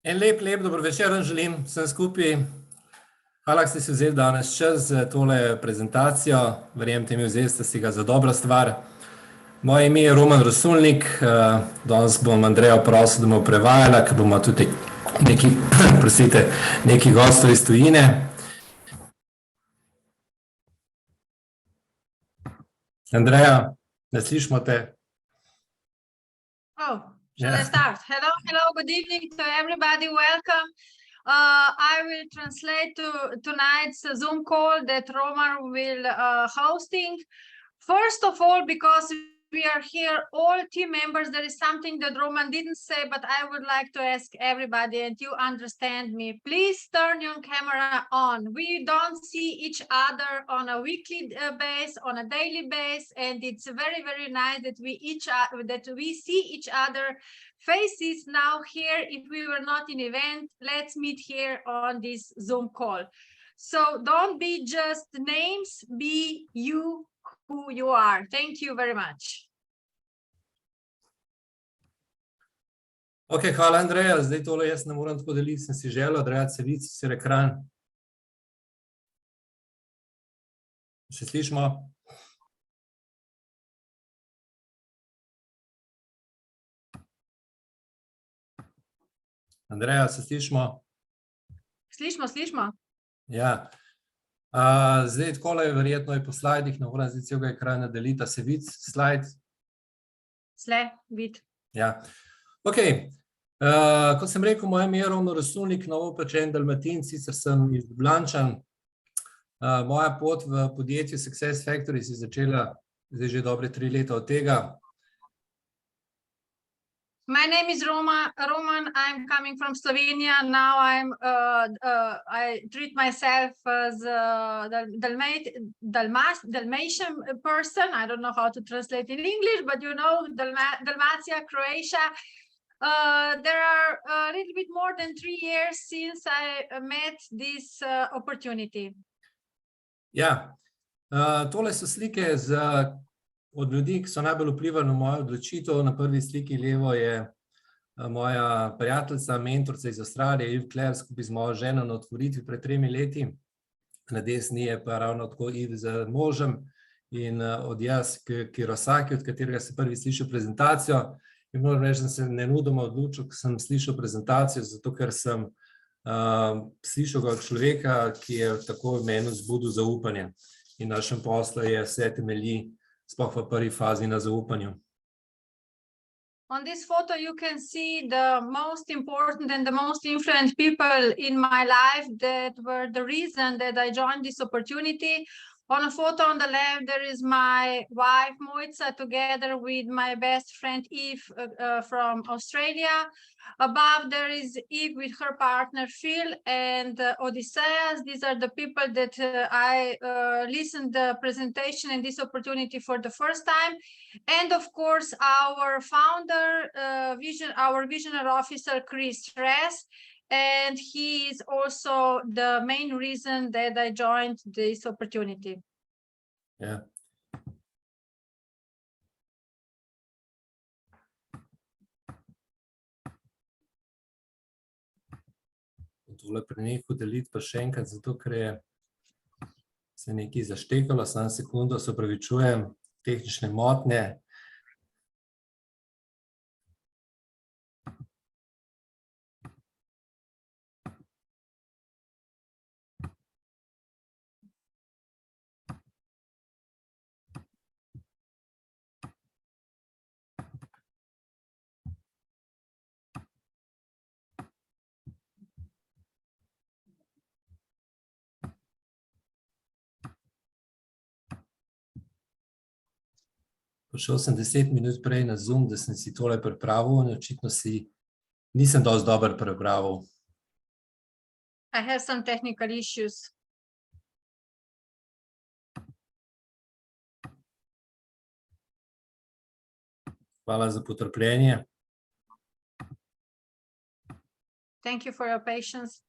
En lep dober večer vam želim vsem skupaj. Hvala, da ste si vzeli danes čas za tole prezentacijo. Verjemite mi, vzeli ste si ga za dobro stvar. Moje ime je Roman Rosulnik. Danes bom Andrejo prosil, da bomo prevajala, ker bomo tudi neki gostov iz tujine. Andreja, ne slišimo te? Shall I start? Hello, good evening to everybody. Welcome. I will translate tonight's Zoom call that Roman will hosting. First of all, because we are here, all team members, there is something that Roman didn't say, but I would like to ask everybody, and you understand me. Please turn your camera on. We don't see each other on a weekly base, on a daily base, and it's very, very nice that we see each other faces now here. If we were not in event, let's meet here on this Zoom call. So don't be just names, be you who you are. Thank you very much. Ok, hvala Andreja. Zdaj tole jaz ne moram tako deliti, sem si želel, Andreja Cevic, si ekran. Se slišimo? Andreja, se slišimo? Slišimo. Ja. Zdaj takole verjetno je po slajdih, ne moram zdaj celega ekrana deliti, se vidi slajd? Vid. Ja. Ok, kot sem rekel, moje ime je Roman Rosulnik, novopečen Dalmatinec, sicer sem iz Ljubljančan. Moja pot v podjetju Success Factory se je začela zdaj že dobre 3 leta od tega. My name is Roman. I'm coming from Slovenia. Now I treat myself as a Dalmatian person. I don't know how to translate in English, but you know, Dalmatia, Croatia. There are a little bit more than 3 years since I met this opportunity. Ja, tole so slike od ljudi, ki so najbolj vplivali na mojo odločitev. Na prvi sliki levo je moja prijateljica, mentorica iz Avstralije, Yves Claire, skupaj z mojo ženo na otvoritvi pred 3 leti. Na desni je pa ravno tako Yves z možem in od jaz Kirosaki, od katerega se prvi slišal prezentacijo. In moram reči, da sem se nenudoma odločil, ko sem slišal prezentacijo, zato ker sem slišal kot človeka, ki je tako v meni vzbudil zaupanje. In našem poslu je vse temelji sploh v prvi fazi na zaupanju. On this photo you can see the most important and the most influential people in my life that were the reason that I joined this opportunity. On a photo on the left, there is my wife, Mojca, together with my best friend, Yves, from Australia. Above, there is Yves with her partner, Phil, and Odysseus. These are the people that I listened the presentation and this opportunity for the first time. And of course, our founder, our visionary officer, Chris Ress. And he is also the main reason that I joined this opportunity. Ja. Tole prenehu deliti pa še enkrat, zato ker je se nekaj zaštekalo, samo sekundo, se opravičujem, tehnične motnje. Prišel sem 10 minut prej na Zoom, da sem si tole pripravil in očitno si nisem dosti dobro pripravil. I have some technical issues. Hvala za potrpljenje. Thank you for your patience.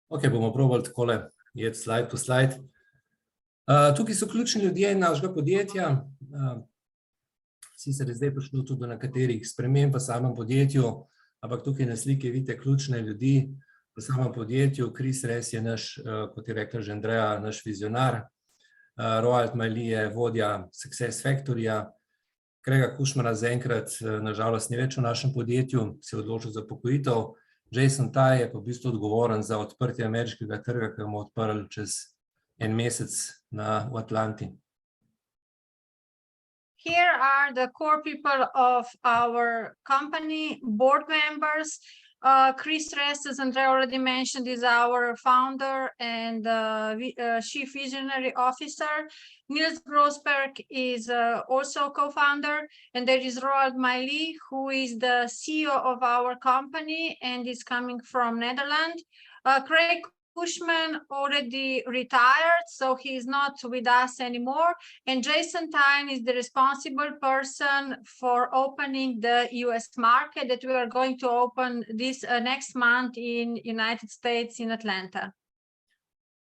Ok, bomo probali takole jeti slajd po slajd. Tukaj so ključni ljudje našega podjetja. Sicer je zdaj prišlo tudi do nekaterih sprememb v samem podjetju, ampak tukaj na sliki vidite ključne ljudi v samem podjetju. Chris Ress je naš, kot je rekla že Andreja, naš vizionar. Roald Mailly je vodja Success Factoryja. Craiga Cushmana zaenkrat nažalost ni več v našem podjetju, se je odločil za upokojitev. Jason Tai je pa v bistvu odgovoren za odprtje ameriškega trga, ki bomo odprli čez en mesec v Atlanti. Here are the core people of our company, board members. Chris Ress, as Andrea already mentioned, is our founder and chief visionary officer. Niels Grosberg is also co-founder, and there is Roald Mailly, who is the CEO of our company and is coming from Netherlands. Craig Cushman already retired, so he is not with us anymore. And Jason Tyne is the responsible person for opening the US market that we are going to open this next month in United States in Atlanta.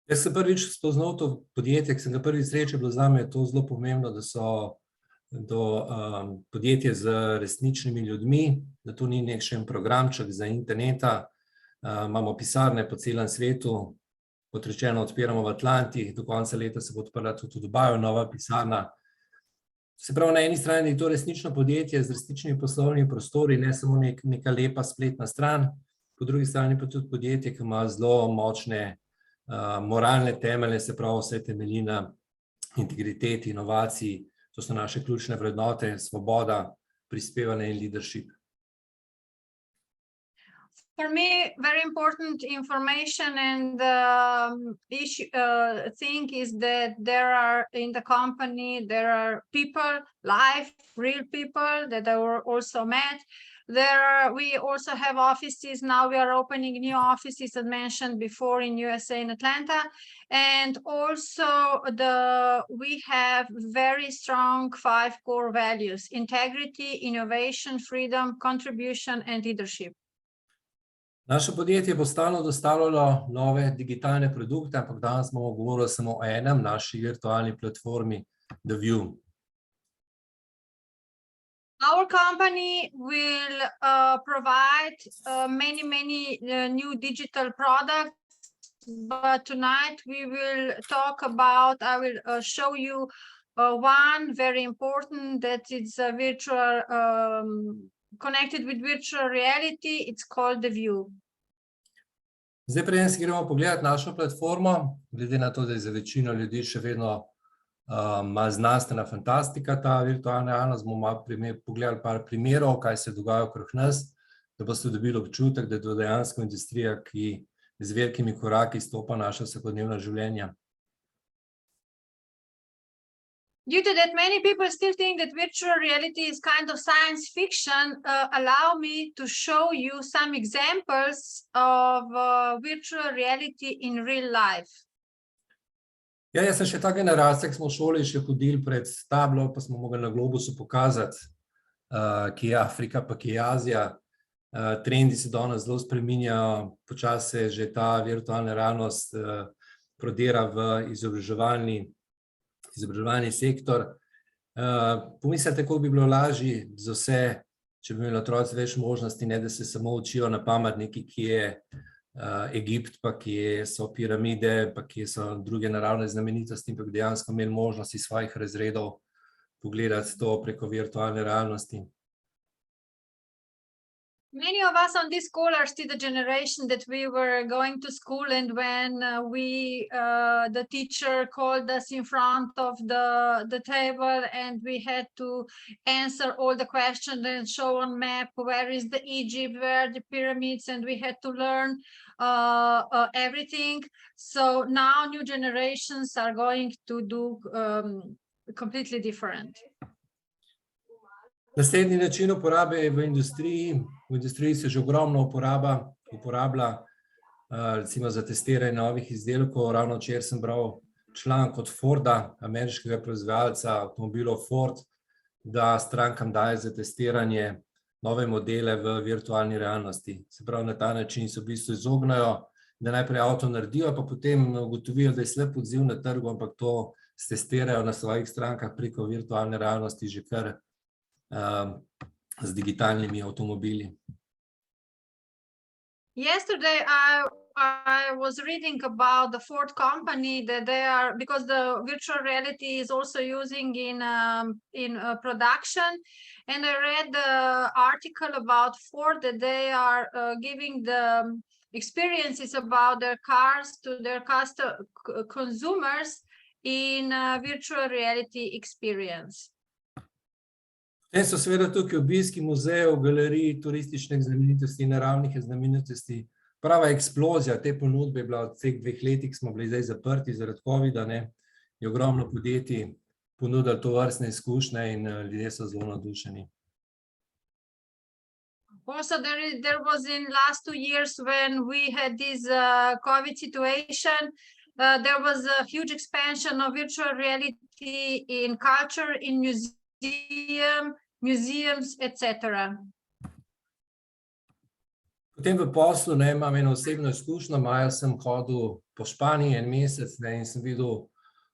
Jaz sem prvič spoznal to podjetje, ki sem ga prvič srečal, bilo zame to zelo pomembno, da so podjetje z resničnimi ljudmi, da to ni nekšen programček za interneta. Imamo pisarne po celem svetu, kot rečeno, odpiramo v Atlanti, do konca leta se bo odprla tudi v Dubaju nova pisarna. Se pravi, na eni strani je to resnično podjetje z resničnimi poslovnimi prostori, ne samo neka lepa spletna stran, po drugi strani pa tudi podjetje, ki ima zelo močne moralne temelje, se pravi, vse temelji na integriteti, inovaciji, to so naše ključne vrednote, svoboda, prispevanje in leadership. For me, very important information and thing is that there are in the company, there are people, live, real people that I also met. We also have offices. Now we are opening new offices, as mentioned before, in USA and Atlanta. And also we have very strong 5 core values: integrity, innovation, freedom, contribution, and leadership. Naše podjetje bo stalno dostavljalo nove digitalne produkte, ampak danes bomo govorili samo o enem, naši virtualni platformi The View. Our company will provide many new digital products, but tonight we will talk about, I will show you one very important that is a virtual connected with virtual reality. It's called The View. Zdaj, preden si gremo pogledati našo platformo, glede na to, da je za večino ljudi še vedno znanstvena fantastika ta virtualna realnost, bomo pogledali par primerov, kaj se dogaja okrog nas, da boste dobili občutek, da je to dejansko industrija, ki z velikimi koraki stopa naša vsakodnevna življenja. Due to that, many people still think that virtual reality is kind of science fiction. Allow me to show you some examples of virtual reality in real life. Ja, jaz sem še ta generacija, ki smo v šoli še hodili pred tablo, pa smo mogli na globusu pokazati, ki je Afrika, pa ki je Azija. Trendi se danes zelo spreminjajo, počasi se že ta virtualna realnost prodira v izobraževalni sektor. Pomislite, kako bi bilo lažje za vse, če bi imeli otroci več možnosti, ne da se samo učijo na pamet nekaj, ki je Egipt, pa kje so piramide, pa kje so druge naravne znamenitosti, in pa dejansko imeli možnost iz svojih razredov pogledati to preko virtualne realnosti. Many of us on this call are still the generation that we were going to school, and when the teacher called us in front of the table and we had to answer all the questions and show on map where is the Egypt, where are the pyramids, and we had to learn everything. So now new generations are going to do completely different. Naslednji način uporabe je v industriji. V industriji se že ogromno uporablja recimo za testiranje novih izdelkov. Ravno včeraj sem bral članek od Forda, ameriškega proizvajalca avtomobilov Ford, da strankam daje za testiranje nove modele v virtualni realnosti. Se pravi, na ta način se v bistvu izognajo, da najprej avto naredijo, pa potem ugotovijo, da je slab odziv na trgu, ampak to testirajo na svojih strankah preko virtualne realnosti že kar z digitalnimi avtomobili. Yesterday, I was reading about the Ford company that they are, because the virtual reality is also using in production, and I read the article about Ford that they are giving the experiences about their cars to their consumers in virtual reality experience. Potem so seveda tukaj obiski muzejev, galerij, turističnih znamenitosti, naravnih znamenitosti. Prava eksplozija te ponudbe je bila v teh 2 letih, ki smo bili zdaj zaprti zaradi covida, ne, je ogromno podjetij ponudilo tovrstne izkušnje in ljudje so zelo navdušeni. Also, there was in last 2 years when we had this COVID situation, there was a huge expansion of virtual reality in culture, in museums, etc. Potem v poslu, ne, imam eno osebno izkušnjo, maja sem hodil po Španiji 1 mesec, ne, in sem videl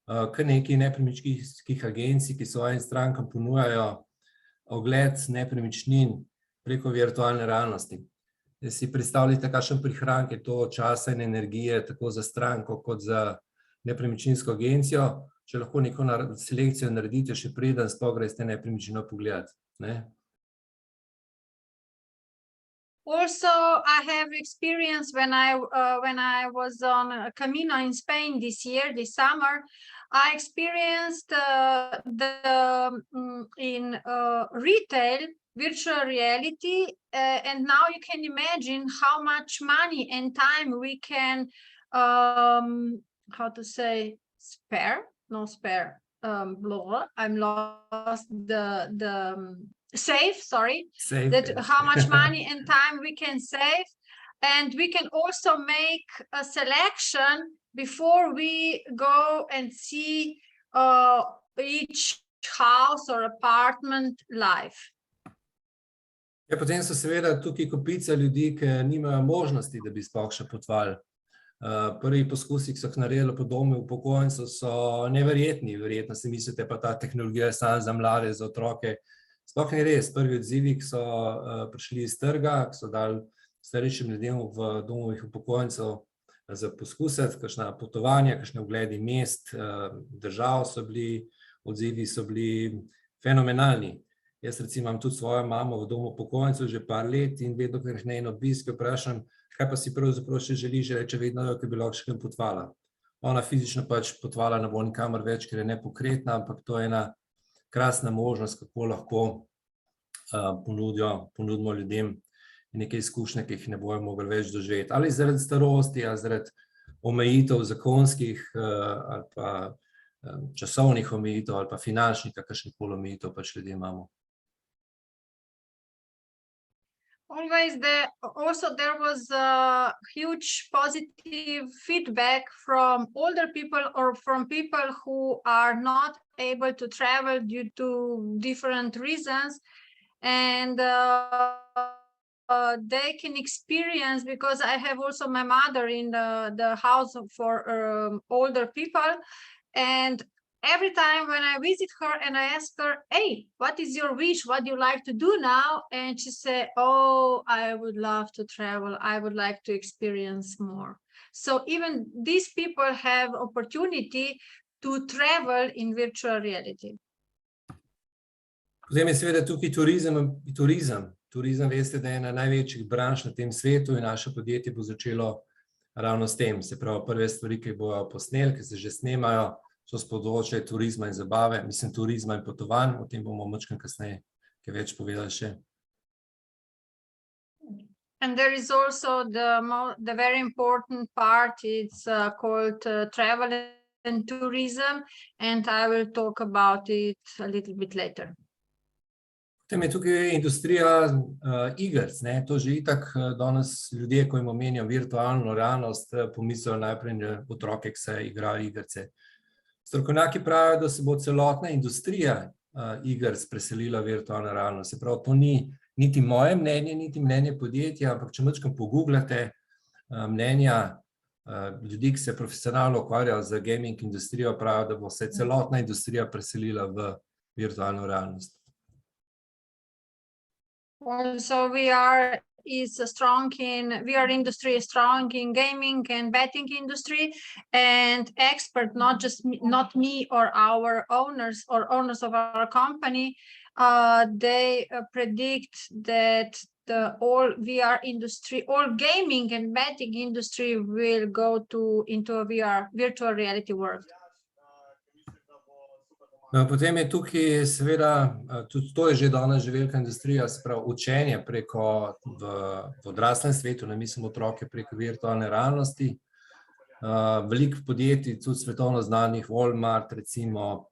kar nekaj nepremičninskih agencij, ki svojim strankam ponujajo ogled nepremičnin preko virtualne realnosti. Zdaj si predstavljate, kakšen prihranek je to časa in energije, tako za stranko kot za nepremičninsko agencijo, če lahko neko selekcijo naredite še preden sploh greste nepremičnino pogledati, ne. Also, I have experience when I was on Camino in Spain this summer. I experienced in retail virtual reality, and now you can imagine how much money and time we can, how to say, spare? No, spare. I'm lost save, sorry. Save, that yes. How much money and time we can save, and we can also make a selection before we go and see each house or apartment live. Ja, potem so seveda tukaj kopica ljudi, ki nimajo možnosti, da bi sploh še potovali. Prvi poskusi, ki so jih naredili po domu upokojencev, so neverjetni. Verjetno si mislite, pa ta tehnologija je samo za mlade, za otroke. Sploh ni res. Prvi odzivi, ki so prišli iz trga, ki so dali starejšim ljudem v domovih upokojencev za poskusiti, kakšna potovanja, kakšne ogledi mest, držav so bili, odzivi so bili fenomenalni. Jaz recimo imam tudi svojo mamo v domu upokojencev že par let in vedno, ker njen obisk, vprašam, kaj pa si pravzaprav še želiš, reče vedno, ker bi lahko še kam potovala. Ona fizično pač potovala ne bo nikamor več, ker je nepokretna, ampak to je ena krasna možnost, kako lahko ponudimo ljudem neke izkušnje, ki jih ne bojo mogli več doživeti. Ali zaradi starosti, ali zaradi omejitev zakonskih, ali pa časovnih omejitev, ali pa finančnih, kakršnihkoli omejitev pač ljudje imamo. Always there was a huge positive feedback from older people or from people who are not able to travel due to different reasons, and they can experience, because I have also my mother in the house for older people, and every time when I visit her and I ask her, hey, what is your wish? What do you like to do now? And she said, oh, I would love to travel. I would like to experience more. So even these people have opportunity to travel in virtual reality. Potem je seveda tukaj turizem. Turizem, veste, da je ena največjih branž na tem svetu in naše podjetje bo začelo ravno s tem. Se pravi, prve stvari, ki bojo posneli, ki se že snemajo, so s področja turizma in zabave, mislim turizma in potovanj, o tem bomo malo kasneje kaj več povedali še. And there is also the very important part, it's called travel and tourism, and I will talk about it a little bit later. Potem je tukaj industrija igric, ne, to že itak danes ljudje, ko jim omenijo virtualno realnost, pomislijo najprej na otroke, ki se igrajo igrice. Strokovnjaki pravijo, da se bo celotna industrija igric preselila v virtualno realnost. Se pravi, to ni niti moje mnenje, niti mnenje podjetja, ampak če malo pogooglate mnenja ljudi, ki se profesionalno ukvarjajo z gaming industrijo, pravijo, da bo se celotna industrija preselila v virtualno realnost. Also, VR industry is strong in gaming and betting industry, and expert, not me or our owners or owners of our company, they predict that all VR industry, all gaming and betting industry will go into a virtual reality world. Potem je tukaj seveda, tudi to je že danes že velika industrija, se pravi učenje preko v odraslem svetu, ne mislim otroke preko virtualne realnosti. Veliko podjetij, tudi svetovno znanih, Walmart, recimo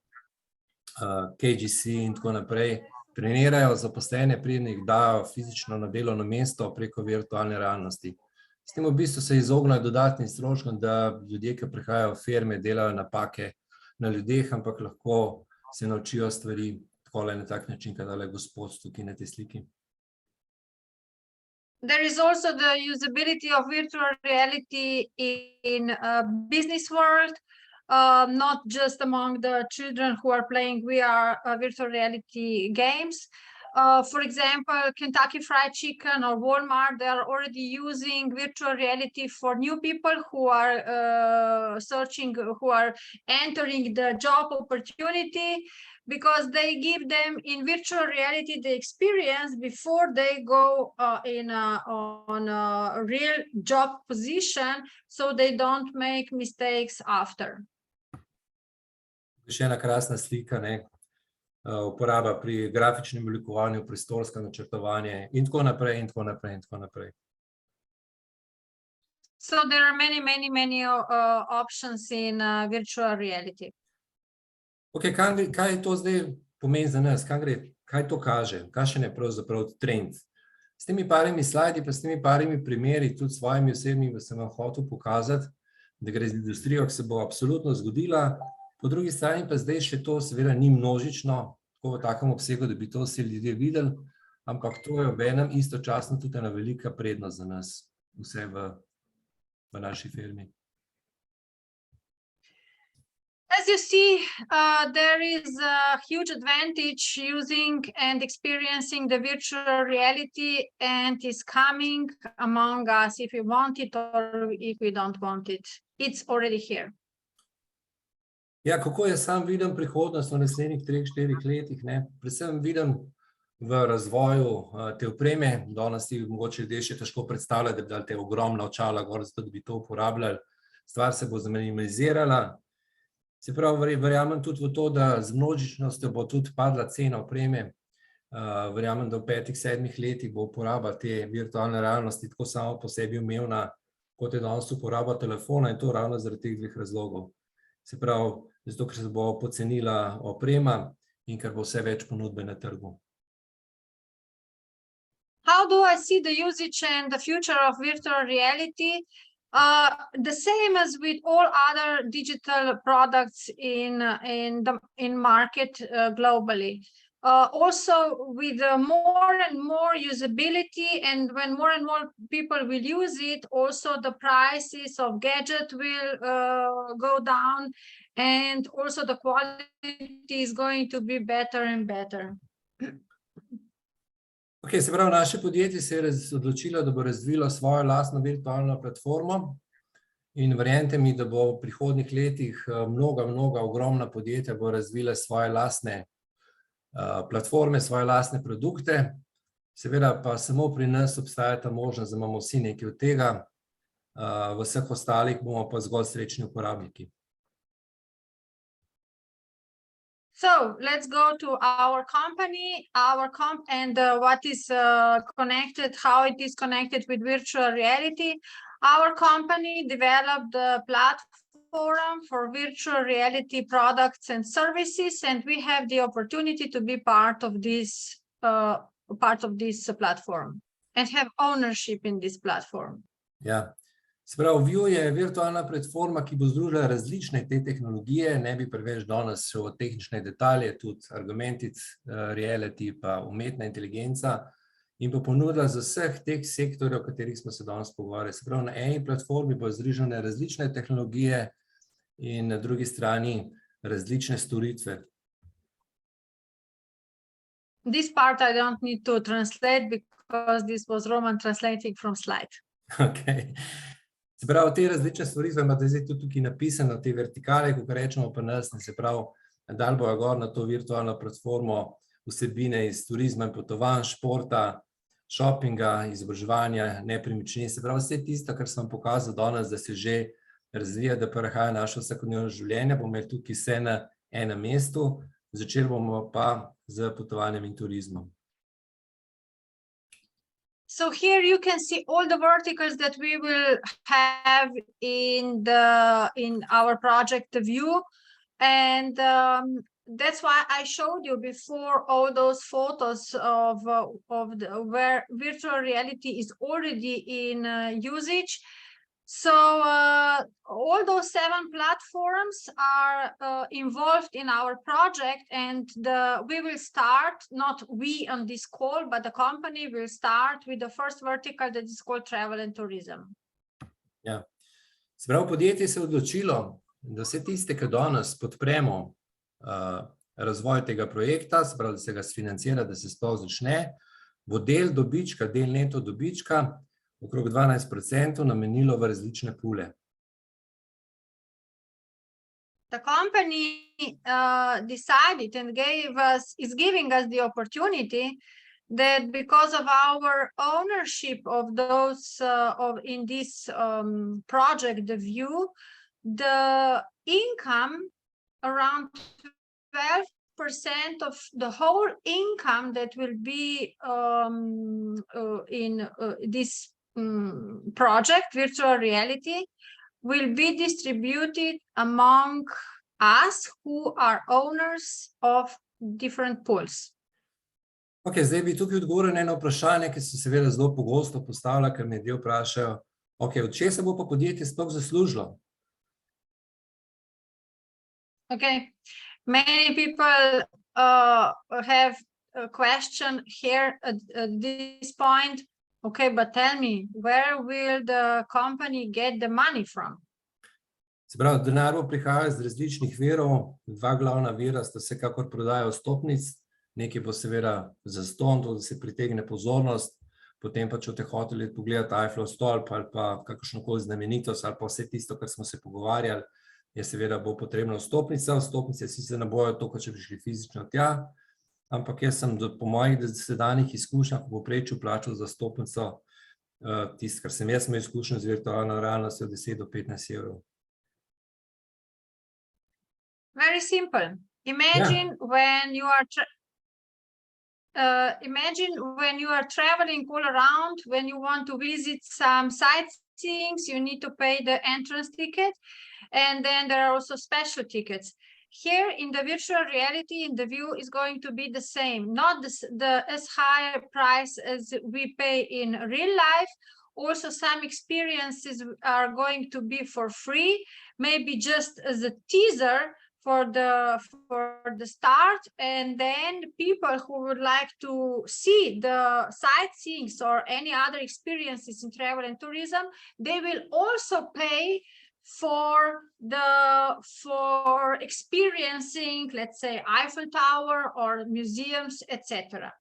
KGC in tako naprej, trenirajo zaposlene, preden jih dajo fizično na delovno mesto preko virtualne realnosti. S tem v bistvu se izognejo dodatnim stroškom, da ljudje, ki prihajajo v firme, delajo napake na ljudeh, ampak lahko se naučijo stvari takole na tak način, kadale gospod tukaj na tej sliki. There is also the usability of virtual reality in business world, not just among the children who are playing VR virtual reality games. For example, Kentucky Fried Chicken or Walmart, they are already using virtual reality for new people who are who are entering the job opportunity, because they give them in virtual reality the experience before they go on a real job position, so they don't make mistakes after. Še ena krasna slika, ne? Uporaba pri grafičnem oblikovanju, prostorsko načrtovanje in tako naprej in tako naprej in tako naprej. So there are many options in virtual reality. Ok, kaj to zdaj pomeni za nas? Kaj to kaže? Kakšen je pravzaprav trend? S temi parimi slajdi, pa s temi parimi primeri, tudi svojimi osebnimi, sem vam hotel pokazati, da gre z industrijo, ki se bo absolutno zgodila. Po drugi strani pa zdaj še to seveda ni množično, tako v takem obsegu, da bi to vsi ljudje videli, ampak to je obenem istočasno tudi ena velika prednost za nas, vse v naši firmi. As you see, there is a huge advantage using and experiencing the virtual reality, and is coming among us if we want it or if we don't want it. It's already here. Ja, kako jaz sam vidim prihodnost v naslednjih 3-4 letih, ne? Predvsem vidim v razvoju te opreme, danes si mogoče ljudje še težko predstavljati, da bi dali te ogromna očala gor, zato da bi to uporabljali. Stvar se bo zminimalizirala. Se pravi, verjamem tudi v to, da z množičnostjo bo tudi padla cena opreme. Verjamem, da v 5-7 letih bo uporaba te virtualne realnosti tako samo po sebi umevna, kot je danes uporaba telefona, in to ravno zaradi teh dveh razlogov. Se pravi, zato ker se bo pocenila oprema in ker bo vse več ponudbe na trgu. How do I see the usage and the future of virtual reality? The same as with all other digital products in market globally. Also with more and more usability, and when more and more people will use it, also the prices of gadget will go down, and also the quality is going to be better and better. Ok, se pravi, naše podjetje se je odločilo, da bo razvilo svojo lastno virtualno platformo, in verjemite mi, da bo v prihodnjih letih mnoga ogromna podjetja bo razvila svoje lastne platforme, svoje lastne produkte. Seveda pa samo pri nas obstaja ta možnost, da imamo vsi nekaj od tega, v vseh ostalih bomo pa zgolj srečni uporabniki. So let's go to our company, and what is connected, how it is connected with virtual reality. Our company developed a platform for virtual reality products and services, and we have the opportunity to be part of this platform and have ownership in this platform. Ja. Se pravi, View je virtualna platforma, ki bo združila različne te tehnologije, ne bi preveč danes šel v tehnične detalje, tudi augmented reality pa umetna inteligenca, in bo ponudila za vseh teh sektorjev, o katerih smo se danes pogovarjali. Se pravi, na eni platformi bo združene različne tehnologije in na drugi strani različne storitve. This part I don't need to translate because this was Roman translating from slide. Okay. Se pravi, te različne stvari, imate zdaj tudi tukaj napisano, te vertikale, ko rečemo pri nas, se pravi, dali bojo gor na to virtualno platformo vsebine iz turizma in potovanj, športa, šopinga, izobraževanja, nepremičnin. Se pravi, vse tisto, kar sem pokazal danes, da se že razvija, da prehaja naše vsakodnevno življenje, bomo imeli tukaj vse na enem mestu, začeli bomo pa z potovanjem in turizmom. So here you can see all the verticals that we will have in our project view, and that's why I showed you before all those photos of where virtual reality is already in usage. So all those 7 platforms are involved in our project, and we will start, not we on this call, but the company will start with the first vertical that is called travel and tourism. Ja. Se pravi, podjetje se je odločilo, da vse tiste, ki danes podpremo razvoj tega projekta, se pravi, da se ga sfinancira, da se sploh začne, bo del dobička, del neto dobička, okrog 12% namenilo v različne pule. The company decided and is giving us the opportunity that because of our ownership of those in this project, the view, the income around 12% of the whole income that will be in this project, virtual reality, will be distributed among us who are owners of different pools. Ok, zdaj bi tukaj odgovoril na eno vprašanje, ki se seveda zelo pogosto postavlja, ker me ljudje vprašajo, ok, od česa bo pa podjetje sploh zaslužilo? Okay, many people have a question here at this point. Okay, but tell me, where will the company get the money from? Se pravi, denar bo prihajal iz različnih virov, 2 glavna vira sta vsekakor prodaja vstopnic, nekaj bo seveda zastonj, da se pritegne pozornost, potem pa če boste hoteli pogledati Eiffelov stolp ali pa kakršnokoli znamenitost ali pa vse tisto, kar smo se pogovarjali, je seveda bo potrebna vstopnica. Vstopnice sicer ne bojo toliko, če bi šli fizično tja, ampak jaz sem po mojih sedanjih izkušnjah v povprečju plačal za vstopnico tisto, kar sem jaz imel izkušnjo z virtualno realnostjo, 10 do 15 evrov. Very simple. Imagine when you are traveling all around, when you want to visit some sightseeing, you need to pay the entrance ticket, and then there are also special tickets. Here in the virtual reality, in the view is going to be the same, not as high a price as we pay in real life. Also, some experiences are going to be for free, maybe just as a teaser for the start, and then people who would like to see the sightseeing or any other experiences in travel and tourism, they will also pay for experiencing, let's say, Eiffel Tower or museums, etc.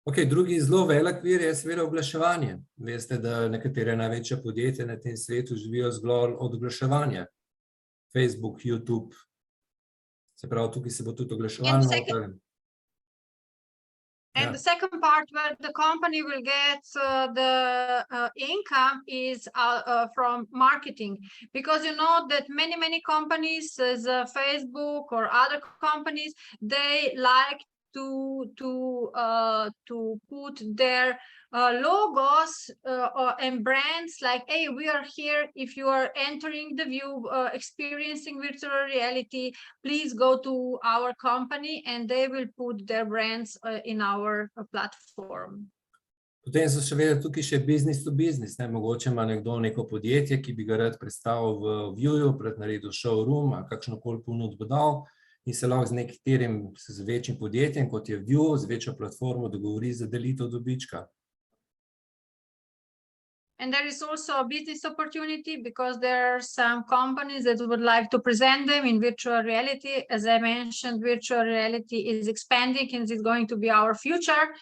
Ok, drugi zelo velik vir je seveda oglaševanje. Veste, da nekatere največje podjetja na tem svetu živijo zgolj od oglaševanja. Facebook, YouTube. Se pravi, tukaj se bo tudi oglaševanje. And the second part where the company will get the income is from marketing, because you know that many companies, as Facebook or other companies, they like to put their logos and brands like, hey, we are here. If you are entering the view, experiencing virtual reality, please go to our company, and they will put their brands in our platform. Potem so seveda tukaj še business to business. Mogoče ima nekdo neko podjetje, ki bi ga rad predstavil v Viewju, naredil showroom ali kakšnokoli ponudbo dal, in se lahko z nekaterim z večjim podjetjem, kot je View, z večjo platformo dogovori za delitev dobička. And there is also a business opportunity because there are some companies that would like to present them in virtual reality. As I mentioned, virtual reality is expanding and is going to be our future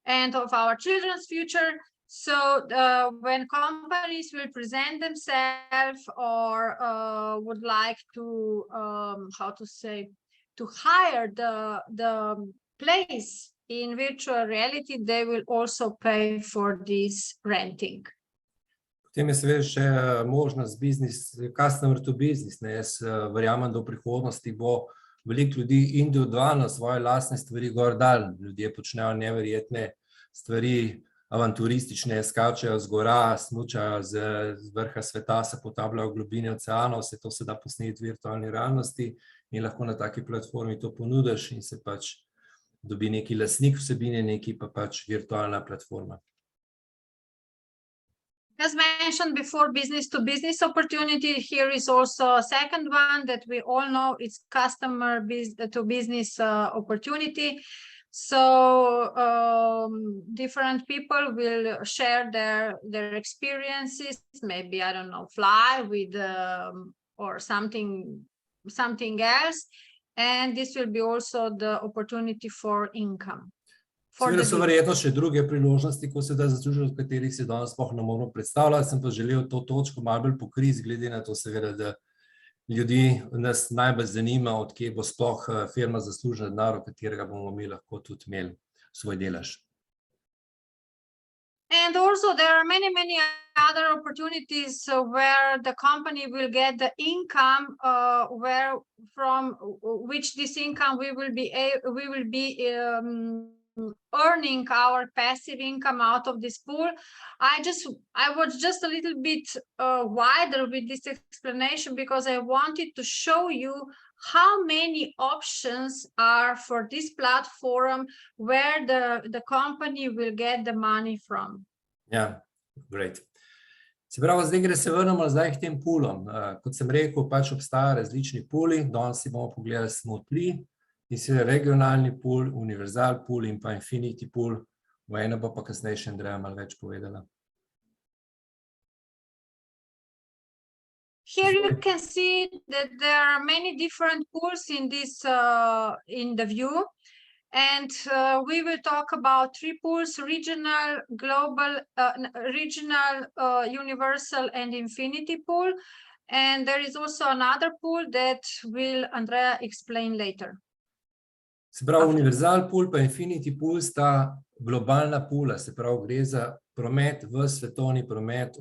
and of our children's future. So when companies will present themselves or would like to, to hire the place in virtual reality, they will also pay for this renting. Potem je seveda še možnost business, customer to business. Jaz verjamem, da v prihodnosti bo veliko ljudi individualno svoje lastne stvari gor dal. Ljudje počnejo neverjetne stvari, avanturistične, skačejo z gora, smučajo z vrha sveta, se potabljajo v globini oceanov, vse to se da posneti v virtualni realnosti in lahko na taki platformi to ponudiš in se pač dobi neki lastnik vsebine, neki pa pač virtualna platforma. As mentioned before, business to business opportunity, here is also a second one that we all know, it's customer to business opportunity. So different people will share their experiences, maybe, I don't know, fly with or something else. And this will be also the opportunity for income. Seveda so verjetno še druge priložnosti, ko se da zaslužiti, o katerih se danes sploh ne moramo predstavljati, sem pa želel to točko malo bolj pokriti, glede na to seveda, da ljudi nas najbolj zanima, od kje bo sploh firma zaslužila denar, od katerega bomo mi lahko tudi imeli svoj delež. And also there are many other opportunities where the company will get the income, where from which this income we will be earning our passive income out of this pool. I was just a little bit wider with this explanation because I wanted to show you how many options are for this platform where the company will get the money from. Ja, great. Se pravi, zdaj gre se vrnemo zdaj k tem poolom. Kot sem rekel, pač obstajajo različni pooli, danes si bomo pogledali samo 3. In seveda regionalni pool, univerzal pool in pa infinity pool. V eno bo pa kasneje še Andreja malo več povedala. Here you can see that there are many different pools in this in the view, and we will talk about 3 pools: regional, global, universal, and infinity pool. And there is also another pool that will Andrea explain later. Se pravi, univerzal pool pa infinity pool sta globalna poola, se pravi, gre za promet v svetovni promet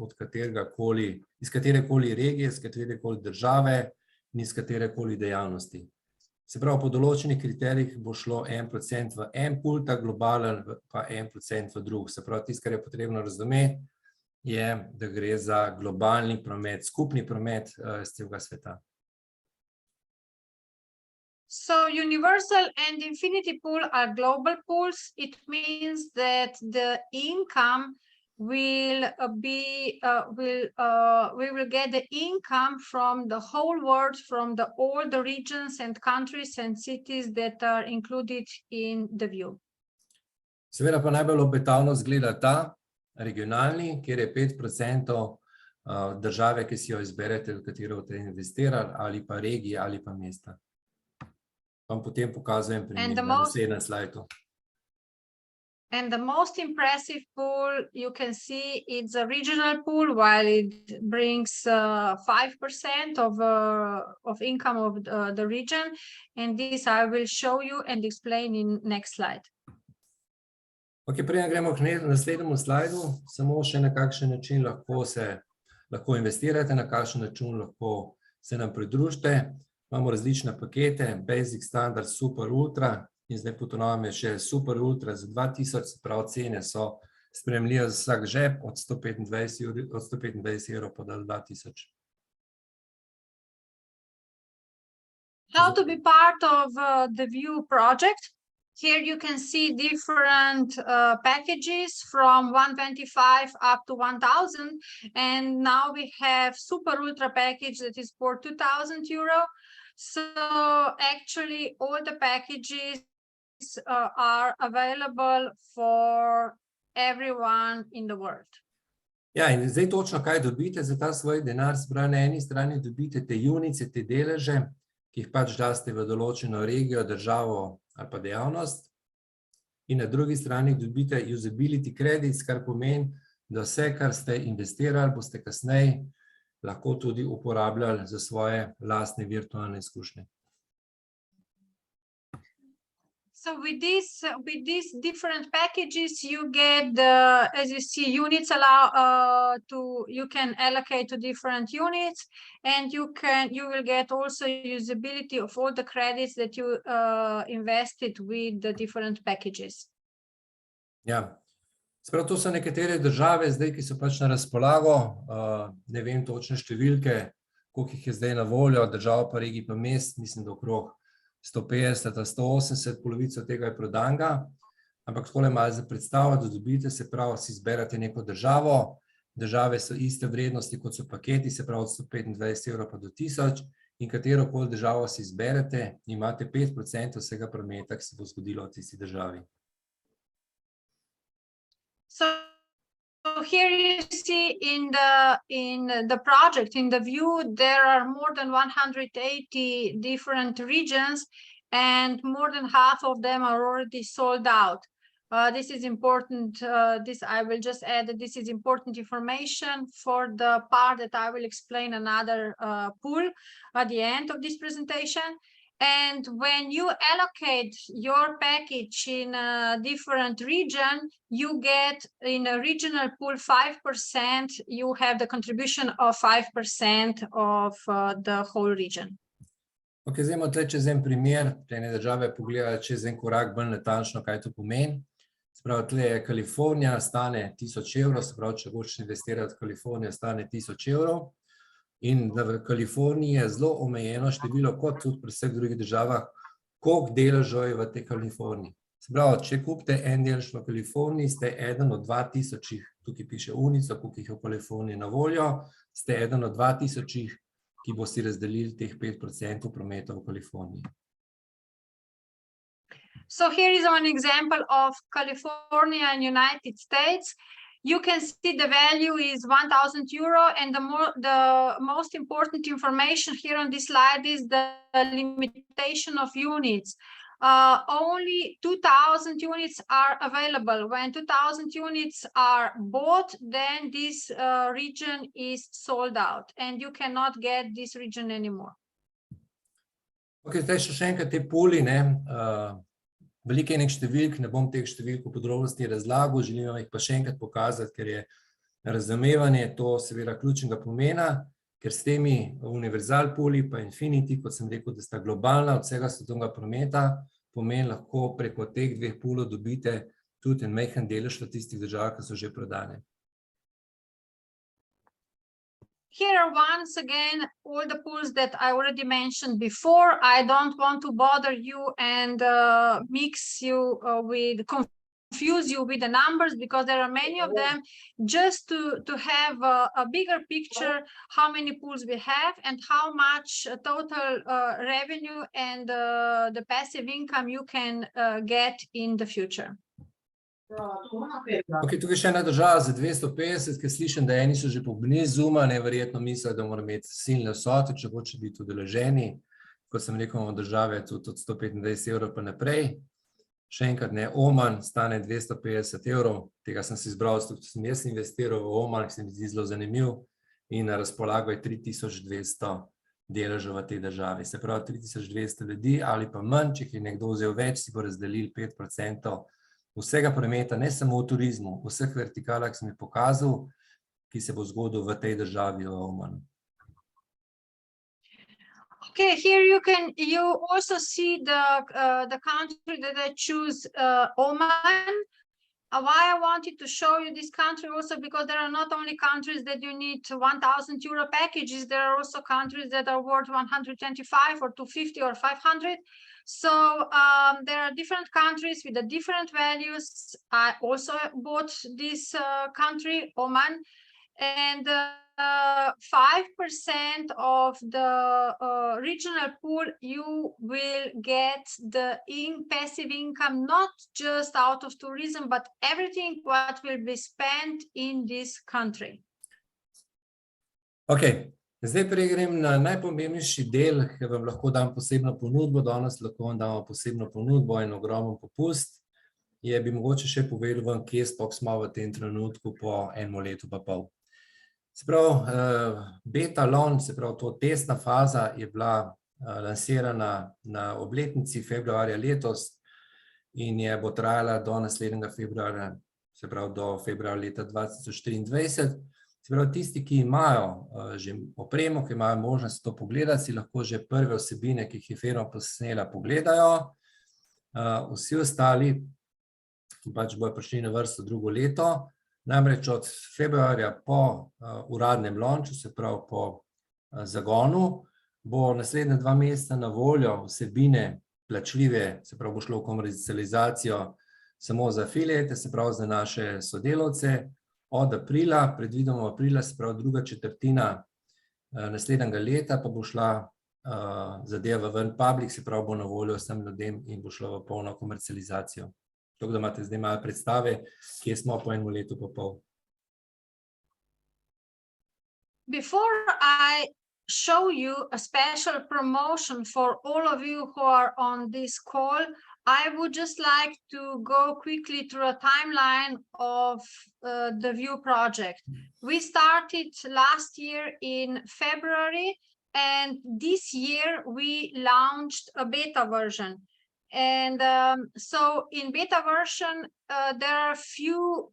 iz katerekoli regije, iz katerekoli države in iz katerekoli dejavnosti. Se pravi, po določenih kriterijih bo šlo 1% v en pool, ta globalen pa 1% v drug. Se pravi, tisto, kar je potrebno razumeti, je, da gre za globalni promet, skupni promet iz celega sveta. So universal and infinity pool are global pools. It means that the income we will get the income from the whole world, from all the regions and countries and cities that are included in the view. Seveda pa najbolj obetavno zgleda ta regionalni, kjer je 5% države, ki si jo izberete, v katero boste investirali, ali pa regije, ali pa mesta. Vam potem pokazujem primer na naslednjem slajdu. And the most impressive pool you can see it's a regional pool, while it brings 5% of income of the region. And this I will show you and explain in next slide. Ok, preden gremo k naslednjemu slajdu, samo še na kakšen način lahko investirate, na kakšen način lahko se nam pridružite. Imamo različne pakete, Basic, Standard, Super, Ultra in zdaj potem je še Super Ultra za 2000, se pravi cene so sprejemljive za vsak žep od 125 evrov pa do 2000. How to be part of the View project? Here you can see different packages from 125 up to 1000, and now we have Super Ultra package that is for 2000 euro. So actually all the packages are available for everyone in the world. Ja, in zdaj točno kaj dobite za ta svoj denar, se pravi, na eni strani dobite te unice, te deleže, ki jih pač daste v določeno regijo, državo ali pa dejavnost, in na drugi strani dobite usability credits, kar pomeni, da vse, kar ste investirali, boste kasneje lahko tudi uporabljali za svoje lastne virtualne izkušnje. So with these different packages, you get as you see, units you can allocate to different units, and you will get also usability of all the credits that you invested with the different packages. Ja, sprav, to so nekatere države zdaj, ki so pač na razpolago, ne vem točne številke, koliko jih je zdaj na voljo, držav pa regij pa mest, mislim, da okrog 150, 180, polovico tega je prodanga, ampak takole malo za predstavo, da dobite, se pravi, si izberete neko državo, države so iste vrednosti, kot so paketi, se pravi od 125 € pa do 1000, in katero koli državo si izberete, imate 5% vsega prometa, ki se bo zgodilo v tisti državi. So here you see in the project, in the view, there are more than 180 different regions, and more than half of them are already sold out. This is important. I will just add that this is important information for the part that I will explain another pool at the end of this presentation. And when you allocate your package in a different region, you get in a regional pool 5%, you have the contribution of 5% of the whole region. Ok, zdaj imamo tle čez en primer, ene države pogledajo čez en korak bolj natančno, kaj to pomeni. Se pravi, tle je Kalifornija, stane 1000 €, se pravi, če hočeš investirati v Kalifornijo, stane 1000 €. In v Kaliforniji je zelo omejeno število, kot tudi pri vseh drugih državah, koliko deležev je v tej Kaliforniji. Se pravi, če kupite en delež v Kaliforniji, ste eden od 2000, tukaj piše unico, koliko jih je v Kaliforniji na voljo, ste eden od 2000, ki bo si razdelili teh 5% prometa v Kaliforniji. So here is an example of California and United States. You can see the value is 1000 €, and the most important information here on this slide is the limitation of units. Only 2000 units are available. When 2000 units are bought, then this region is sold out, and you cannot get this region anymore. Ok, zdaj še enkrat te puli, ne, veliko je nek številk, ne bom teh številk v podrobnosti razlagal, želim jih pa še enkrat pokazati, ker je razumevanje to seveda ključnega pomena, ker s temi univerzal puli pa Infinity, kot sem rekel, da sta globalna od vsega svetovnega prometa, pomeni lahko preko teh dveh pulov dobite tudi en majhen delež v tistih državah, ki so že prodane. Here are once again all the pools that I already mentioned before. I don't want to bother you and confuse you with the numbers, because there are many of them, just to have a bigger picture how many pools we have and how much total revenue and the passive income you can get in the future. Ok, tukaj še ena država za 250, ker slišim, da eni so že poblizu Zooma, neverjetno mislijo, da moram imeti silne vsote, če hoče biti udeleženi. Kot sem rekel, imamo države tudi od 125 € pa naprej. Še enkrat ne, Oman stane 250 €, tega sem si izbral, zato sem jaz investiral v Oman, ki se mi zdi zelo zanimiv, in na razpolago je 3200 deležev v tej državi. Se pravi, 3200 ljudi ali pa manj, če jih je nekdo vzel več, si bo razdelil 5% vsega prometa, ne samo v turizmu, v vseh vertikalah, ki sem jih pokazal, ki se bo zgodil v tej državi v Omanu. Okay, here you also see the country that I choose, Oman. Why I wanted to show you this country also, because there are not only countries that you need 1000 € packages, there are also countries that are worth 125 or 250 or 500. So there are different countries with the different values. I also bought this country, Oman, and 5% of the regional pool, you will get the passive income, not just out of tourism, but everything what will be spent in this country. Ok, zdaj pregrem na najpomembnejši del, ki vam lahko dam posebno ponudbo. Danes lahko vam damo posebno ponudbo in ogromen popust. Bi mogoče še povedal vam, kje sploh smo v tem trenutku po enem letu pa pol. Se pravi, beta launch, se pravi, to testna faza je bila lansirana na obletnici februarja letos in bo trajala do naslednjega februarja, se pravi do februarja leta 2023. Se pravi, tisti, ki imajo že opremo, ki imajo možnost to pogledati, si lahko že prve vsebine, ki jih je firma posnela, pogledajo. Vsi ostali pač bojo prišli na vrsto drugo leto. Namreč od februarja po uradnem launchu, se pravi po zagonu, bo naslednja 2 meseca na voljo vsebine plačljive, se pravi bo šlo v komercializacijo samo za afiliate, se pravi za naše sodelavce. Od aprila, predvidoma aprila, se pravi druga četrtina naslednjega leta, pa bo šla zadeva ven public, se pravi bo na voljo vsem ljudem in bo šlo v polno komercializacijo. Tako da imate zdaj malo predstave, kje smo po enem letu pa pol. Before I show you a special promotion for all of you who are on this call, I would just like to go quickly through a timeline of the View project. We started last year in February, and this year we launched a beta version. And so in beta version, there are a few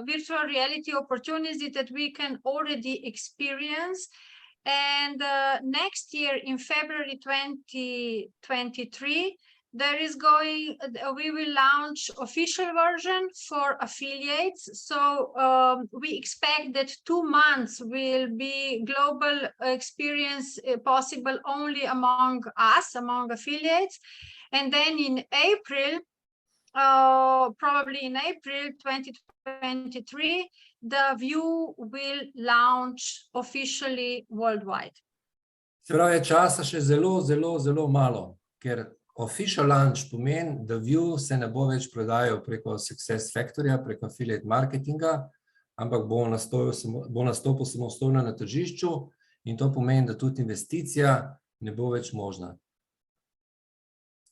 virtual reality opportunities that we can already experience. And next year in February 2023, we will launch official version for affiliates. So we expect that 2 months will be global experience possible only among us, among affiliates. And then in April, probably in April 2023, the View will launch officially worldwide. Se pravi, je časa še zelo malo, ker official launch pomeni, da View se ne bo več prodajal preko Success Factorja, preko affiliate marketinga, ampak bo nastopil samostojno na tržišču in to pomeni, da tudi investicija ne bo več možna,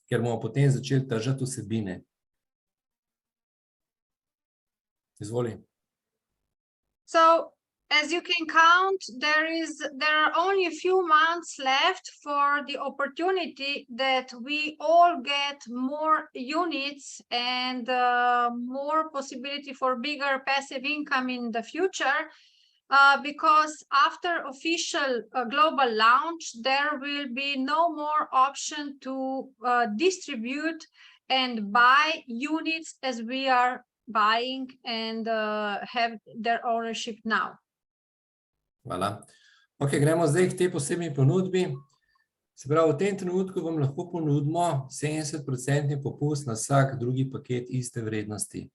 ker bomo potem začeli tržati vsebine. Izvoli. So, as you can count, there are only a few months left for the opportunity that we all get more units and more possibility for bigger passive income in the future, because after official global launch, there will be no more option to distribute and buy units as we are buying and have their ownership now. Hvala. Ok, gremo zdaj k tej posebni ponudbi. Se pravi, v tem trenutku vam lahko ponudimo 70% popust na vsak drugi paket iste vrednosti.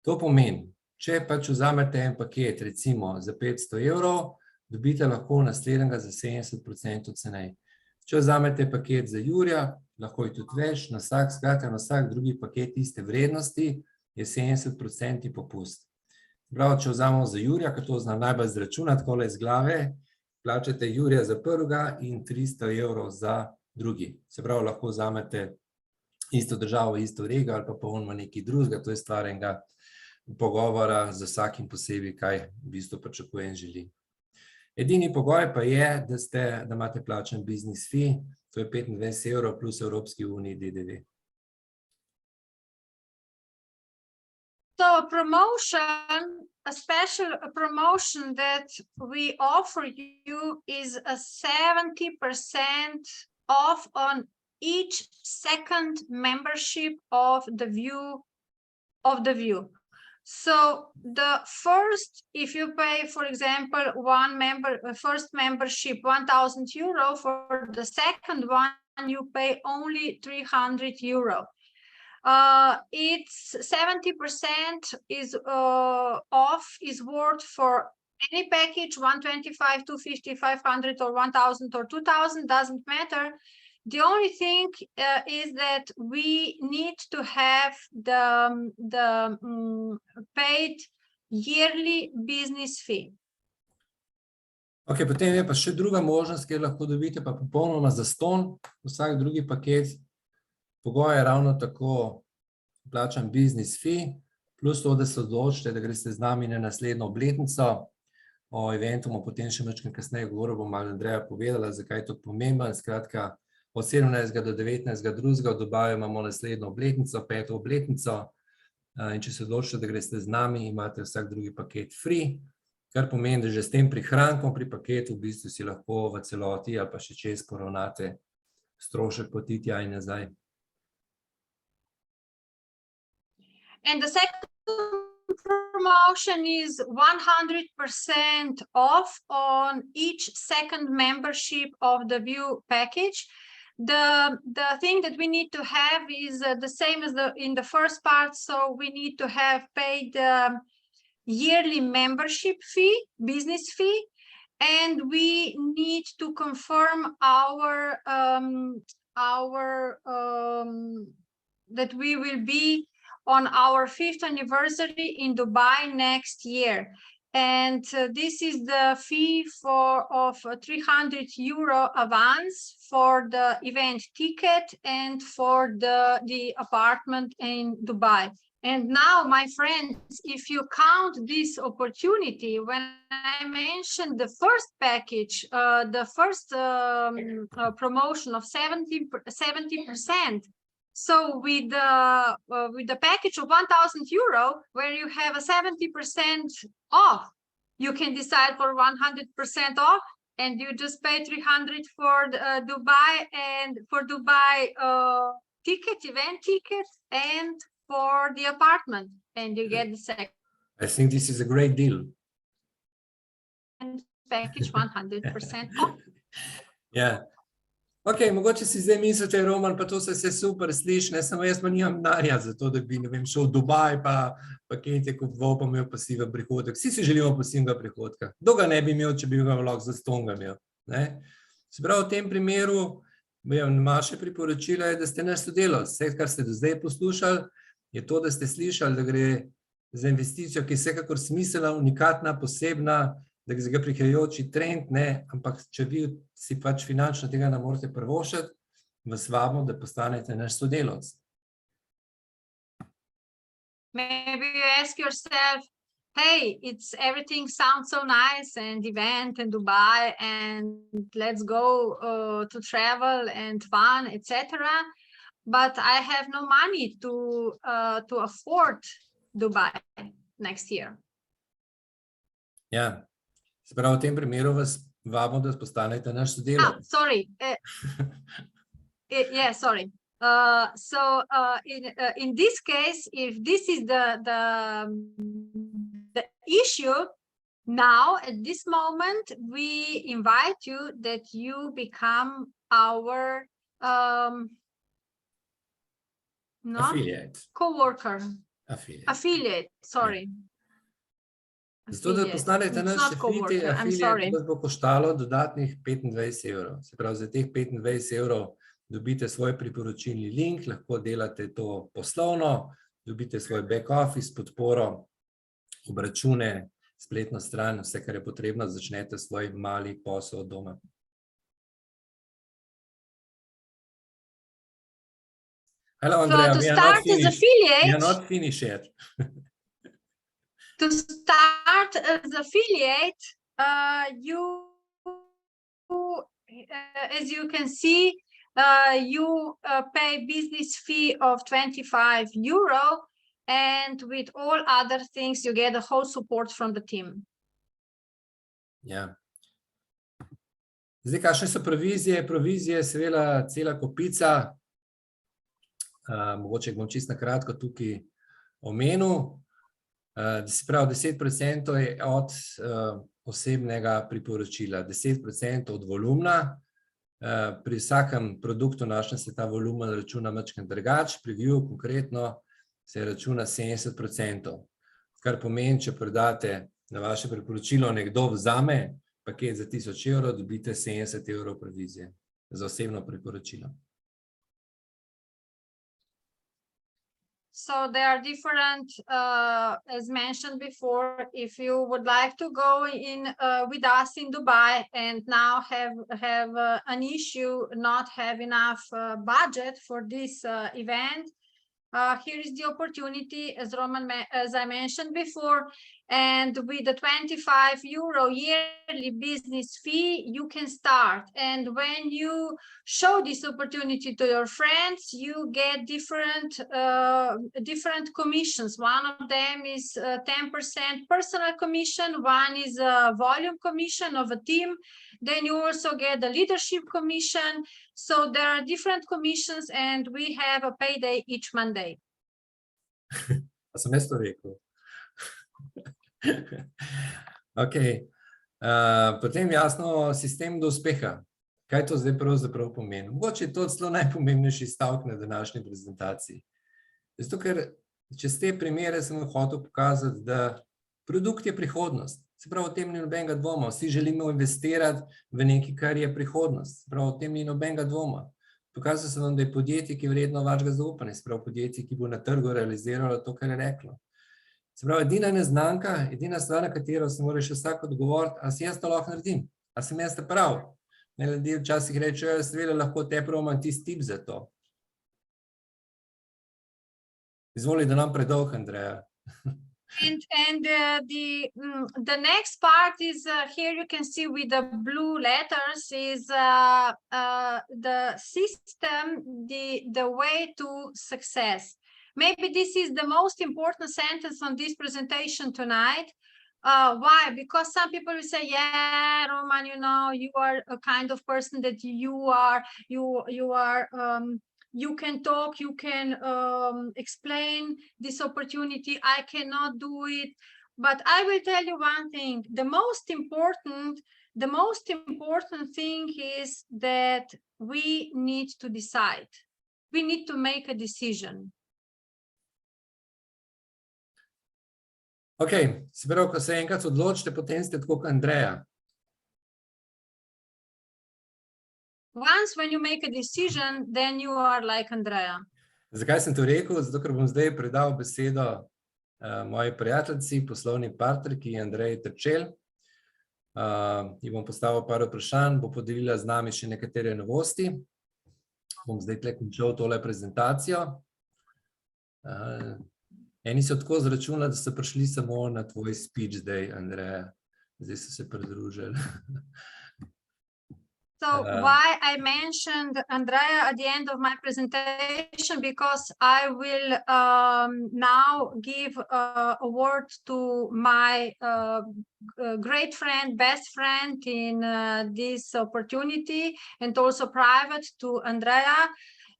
To pomeni, če pač vzamete en paket, recimo za 500 evrov, dobite lahko naslednjega za 70% cenej. Če vzamete paket za Jurija, lahko je tudi več, na vsak drugi paket iste vrednosti je 70% popust. Prav, če vzamemo za Jurija, ker to znam najbolj izračunati, takole iz glave, plačate Jurija za prvega in 300 evrov za drugi. Se pravi, lahko vzamete isto državo, isto regijo ali pa polnoma nekaj drugega, to je stvar enega pogovora za vsakim posebej, kaj v bistvu pričakuje in želi. Edini pogoj pa je, da imate plačen business fee, to je 25 evrov plus Evropski uniji DDV. So a special promotion that we offer you is a 70% off on each second membership of the View. So the first, if you pay, for example, first membership 1,000 euro, for the second one you pay only 300 euro. It's 70% is off is worth for any package, 125, 250, 500, or 1000 or 2000, doesn't matter. The only thing is that we need to have the paid yearly business fee. Ok, potem je pa še druga možnost, kjer lahko dobite pa popolnoma zastonj vsak drugi paket. Pogoj je ravno tako plačan business fee, plus to, da se odločite, da greste z nami na naslednjo obletnico. O eventu bomo potem še nekaj kasneje govoril, bom malo Andreja povedala, zakaj je to pomemben. Skratka, od 17. do 19.2. v Dubaju imamo naslednjo obletnico, 5. obletnico. In če se odločite, da greste z nami, imate vsak drugi paket free, kar pomeni, da že s tem prihrankom pri paketu v bistvu si lahko v celoti ali pa še čez poravnate strošek poti tja in nazaj. And the second promotion is 100% off on each second membership of the View package. The thing that we need to have is the same as in the first part, so we need to have paid yearly membership fee, business fee, and we need to confirm that we will be on our 5th anniversary in Dubai next year. And this is the fee of 300 euro advance for the event ticket and for the apartment in Dubai. And now, my friends, if you count this opportunity, when I mentioned the first package, the first promotion of 70%, so with the package of 1,000 euro, where you have a 70% off, you can decide for 100% off, and you just pay 300 for Dubai and for Dubai event tickets, and for the apartment, and you get the second. I think this is a great deal. And package 100% off. Ja. Ok, mogoče si zdaj mislite, Roman, pa to se vse super sliši, ne, samo jaz pa nimam denarja za to, da bi, ne vem, šel v Dubaj, pa pakete kupoval, pa imel pasiven prihodek. Vsi si želimo pasivnega prihodka. Kdo ga ne bi imel, če bi ga lahko zastonj imel, ne? Se pravi, v tem primeru, naše priporočilo je, da ste naš sodelavec. Vse, kar ste do zdaj poslušali, je to, da ste slišali, da gre za investicijo, ki je vsekakor smiselna, unikatna, posebna, da gre za prihajajoči trend, ne, ampak če vi si pač finančno tega ne morete privoščiti, vas vabimo, da postanete naš sodelavec. Maybe you ask yourself, hey, everything sounds so nice, and event in Dubai, and let's go to travel and fun, etc. But I have no money to afford Dubai next year. Ja, se pravi, v tem primeru vas vabimo, da postanete naš sodelavec. Sorry. Yeah, sorry. So in this case, if this is the issue, now at this moment, we invite you that you become our Affiliate. Co-worker. Affiliate, sorry. Zato, da postanete naš affiliate, vas bo koštalo dodatnih 25 evrov. Se pravi, za teh 25 evrov dobite svoj priporočilni link, lahko delate to poslovno, dobite svoj back office, podporo, obračune, spletno stran, vse, kar je potrebno, začnete svoj mali posel od doma. Hello, Andrea. So to start as affiliate, we are not finished yet. To start as affiliate, as you can see, you pay business fee of 25 euro, and with all other things, you get the whole support from the team. Ja. Zdaj, kakšne so provizije? Provizije je seveda cela kopica. Mogoče bom čisto na kratko tukaj omenil. Se pravi, 10% je od osebnega priporočila, 10% od volumna, Pri vsakem produktu našem se ta volumen računa malo drugače, pri View konkretno se računa 70%, kar pomeni, če prodate na vaše priporočilo, nekdo vzame paket za 1000 evrov, dobite 70 evrov provizije za osebno priporočilo. So there are different, as mentioned before, if you would like to go in with us in Dubai and now have an issue, not have enough budget for this event, here is the opportunity, as I mentioned before, and with the 25 euro yearly business fee, you can start. And when you show this opportunity to your friends, you get different commissions. One of them is 10% personal commission, one is a volume commission of a team. Then you also get the leadership commission. So there are different commissions and we have a payday each Monday. A sem jaz to rekel? Ok. Potem jasno, sistem do uspeha. Kaj to zdaj pravzaprav pomeni? Mogoče je to celo najpomembnejši stavek na današnji prezentaciji. Zato, ker čez te primere sem hotel pokazati, da produkt je prihodnost. Se pravi, o tem ni nobenega dvoma. Vsi želimo investirati v nekaj, kar je prihodnost. Se pravi, o tem ni nobenega dvoma. Pokazal sem vam, da je podjetje, ki je vredno vašega zaupanja. Se pravi, podjetje, ki bo na trgu realiziralo to, kar je reklo. Se pravi, edina neznanka, edina stvar, na katero se moraš vsak odgovoriti, a si jaz to lahko naredim? A sem jaz to prav? Ljudje včasih rečejo, seveda lahko te prav imam tisti tip za to. Izvoli, da nam predolg, Andreja. And the next part is here you can see with the blue letters is the system, the way to success. Maybe this is the most important sentence on this presentation tonight. Why? Because some people will say, yeah, Roman, you know, you are a kind of person that you can talk, you can explain this opportunity. I cannot do it. But I will tell you one thing. The most important thing is that we need to decide. We need to make a decision. Ok, se pravi, ko se enkrat odločite, potem ste tako kot Andreja. Once when you make a decision, then you are like Andreja. Zakaj sem to rekel? Zato, ker bom zdaj predal besedo moji prijateljici, poslovni partnerki Andreji Terčelj. Ji bom postavil par vprašanj, bo podelila z nami še nekatere novosti. Bom zdaj tle končal tole prezentacijo. Eni so tako zračunali, da so prišli samo na tvoj speech zdaj, Andreja. Zdaj so se pridružili. So why I mentioned Andreja at the end of my presentation, because I will now give a word to my great friend, best friend in this opportunity, and also private to Andreja.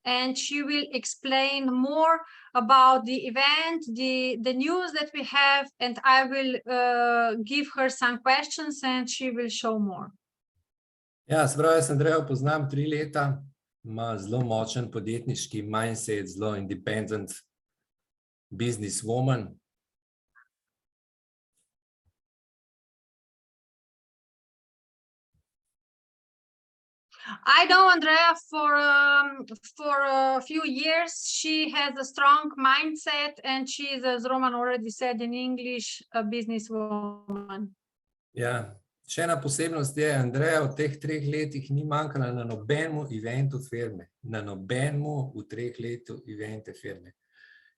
And she will explain more about the event, the news that we have, and I will give her some questions and she will show more. Ja, se pravi, jaz Andrejo poznam 3 leta, ima zelo močen podjetniški mindset, zelo independent businesswoman. I know Andreja for a few years. She has a strong mindset and she is, as Roman already said in English, a businesswoman. Ja, še ena posebnost je, Andreja v teh 3 letih ni manjkala na nobenemu eventu firme. Na nobenemu v 3 letu evente firme.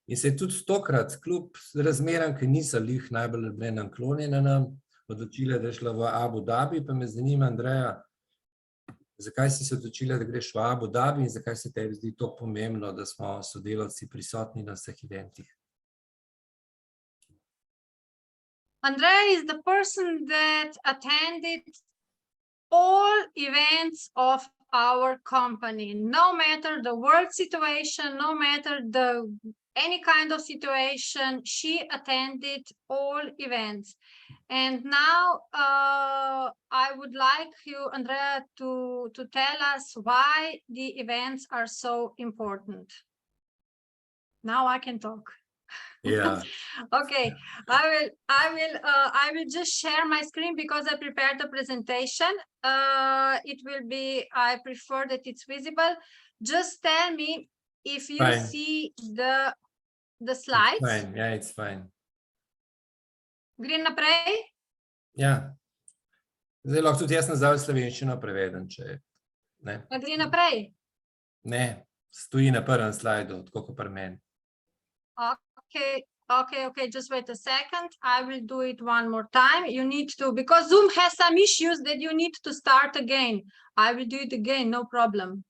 In se je tudi tokrat, kljub razmeram, ki niso lih najbolj naklonjene nam, odločila, da je šla v Abu Dhabi, pa me zanima, Andreja, zakaj si se odločila, da greš v Abu Dhabi in zakaj se tebi zdi to pomembno, da smo sodelavci prisotni na vseh eventih? Andreja is the person that attended all events of our company, no matter the world situation, no matter any kind of situation, she attended all events. And now I would like you, Andrea, to tell us why the events are so important. Now I can talk. Yeah. Okay, I will just share my screen because I prepared the presentation. It will be, I prefer that it's visible. Just tell me if you Fine. see the slides. It's fine. Yeah, it's fine. Grem naprej? Ja. Zdaj lahko tudi jaz nazaj v slovenščino prevedem, če ne. Gre naprej? Ne, stoji na prvem slajdu, tako kot pri meni. Okay, just wait a second. I will do it one more time. You need to, because Zoom has some issues that you need to start again. I will do it again, no problem.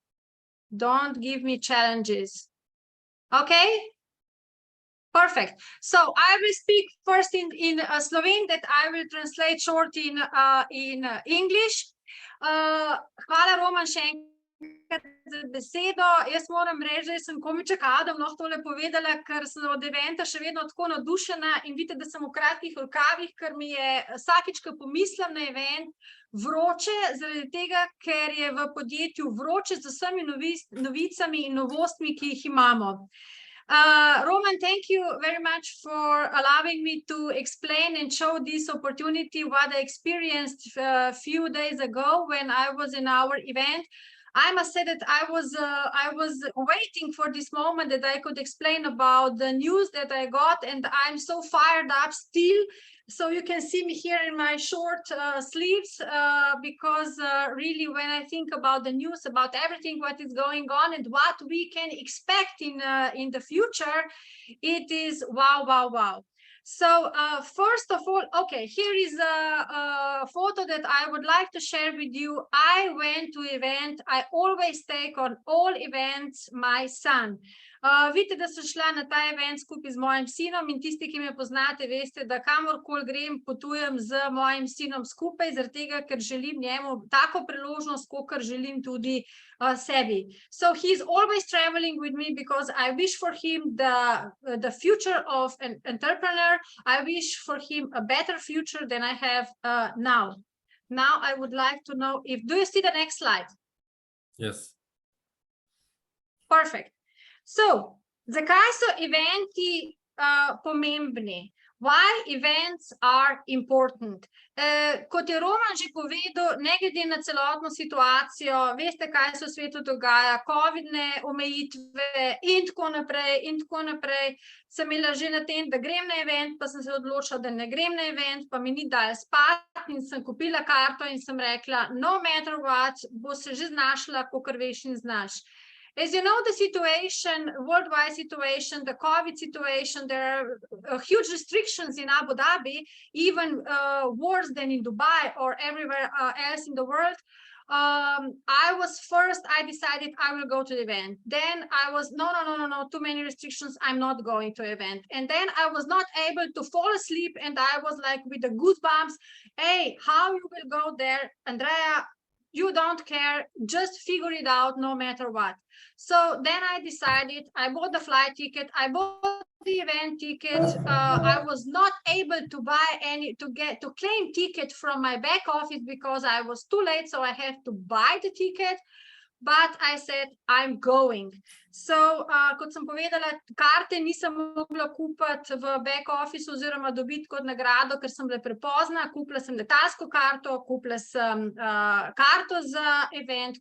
Don't give me challenges. Okay? Perfect. So I will speak first in Slovene, that I will translate short in English. Hvala, Roman, še enkrat za besedo. Jaz moram reči, da sem komaj čakala, da bom lahko tole povedala, ker sem od eventa še vedno tako navdušena in vidite, da sem v kratkih rokavih, ker mi je vsakič, ko pomislim na event, vroče, zaradi tega, ker je v podjetju vroče z vsemi novicami in novostmi, ki jih imamo. Roman, thank you very much for allowing me to explain and show this opportunity, what I experienced a few days ago when I was in our event. I must say that I was waiting for this moment that I could explain about the news that I got, and I'm so fired up still. So you can see me here in my short sleeves because really when I think about the news, about everything what is going on and what we can expect in the future, it is wow, wow, wow. So first of all, okay, here is a photo that I would like to share with you. I went to event. I always take on all events my son. Vidite, da sem šla na ta event skupaj z mojim sinom in tisti, ki me poznate, veste, da kamorkoli grem, potujem z mojim sinom skupaj, zaradi tega, ker želim njemu tako priložnost, kakor želim tudi sebi. So he's always traveling with me because I wish for him the future of an entrepreneur. I wish for him a better future than I have now. Now I would like to know if, do you see the next slide? Yes. Perfect. So, zakaj so eventi pomembni? Why events are important? Kot je Roman že povedal, ne glede na celotno situacijo, veste, kaj se v svetu dogaja, covidne omejitve in tako naprej, sem imela že na tem, da grem na event, pa sem se odločila, da ne grem na event, pa mi ni dalo spati in sem kupila karto in sem rekla, no matter what, bo se že znašla, kakor veš in znaš. As you know, the situation, worldwide situation, the COVID situation, there are huge restrictions in Abu Dhabi, even worse than in Dubai or everywhere else in the world. I decided I will go to the event. Then I was, no, too many restrictions, I'm not going to event. And then I was not able to fall asleep and I was like with the goosebumps, hey, how you will go there, Andrea? You don't care, just figure it out no matter what. So then I decided, I bought the flight ticket, I bought the event ticket. I was not able to buy to claim ticket from my back office because I was too late, so I had to buy the ticket. But I said, I'm going. So, kot sem povedala, karte nisem mogla kupiti v back office oziroma dobiti kot nagrado, ker sem bila prepozna. Kupila sem letalsko karto, kupila sem karto za event,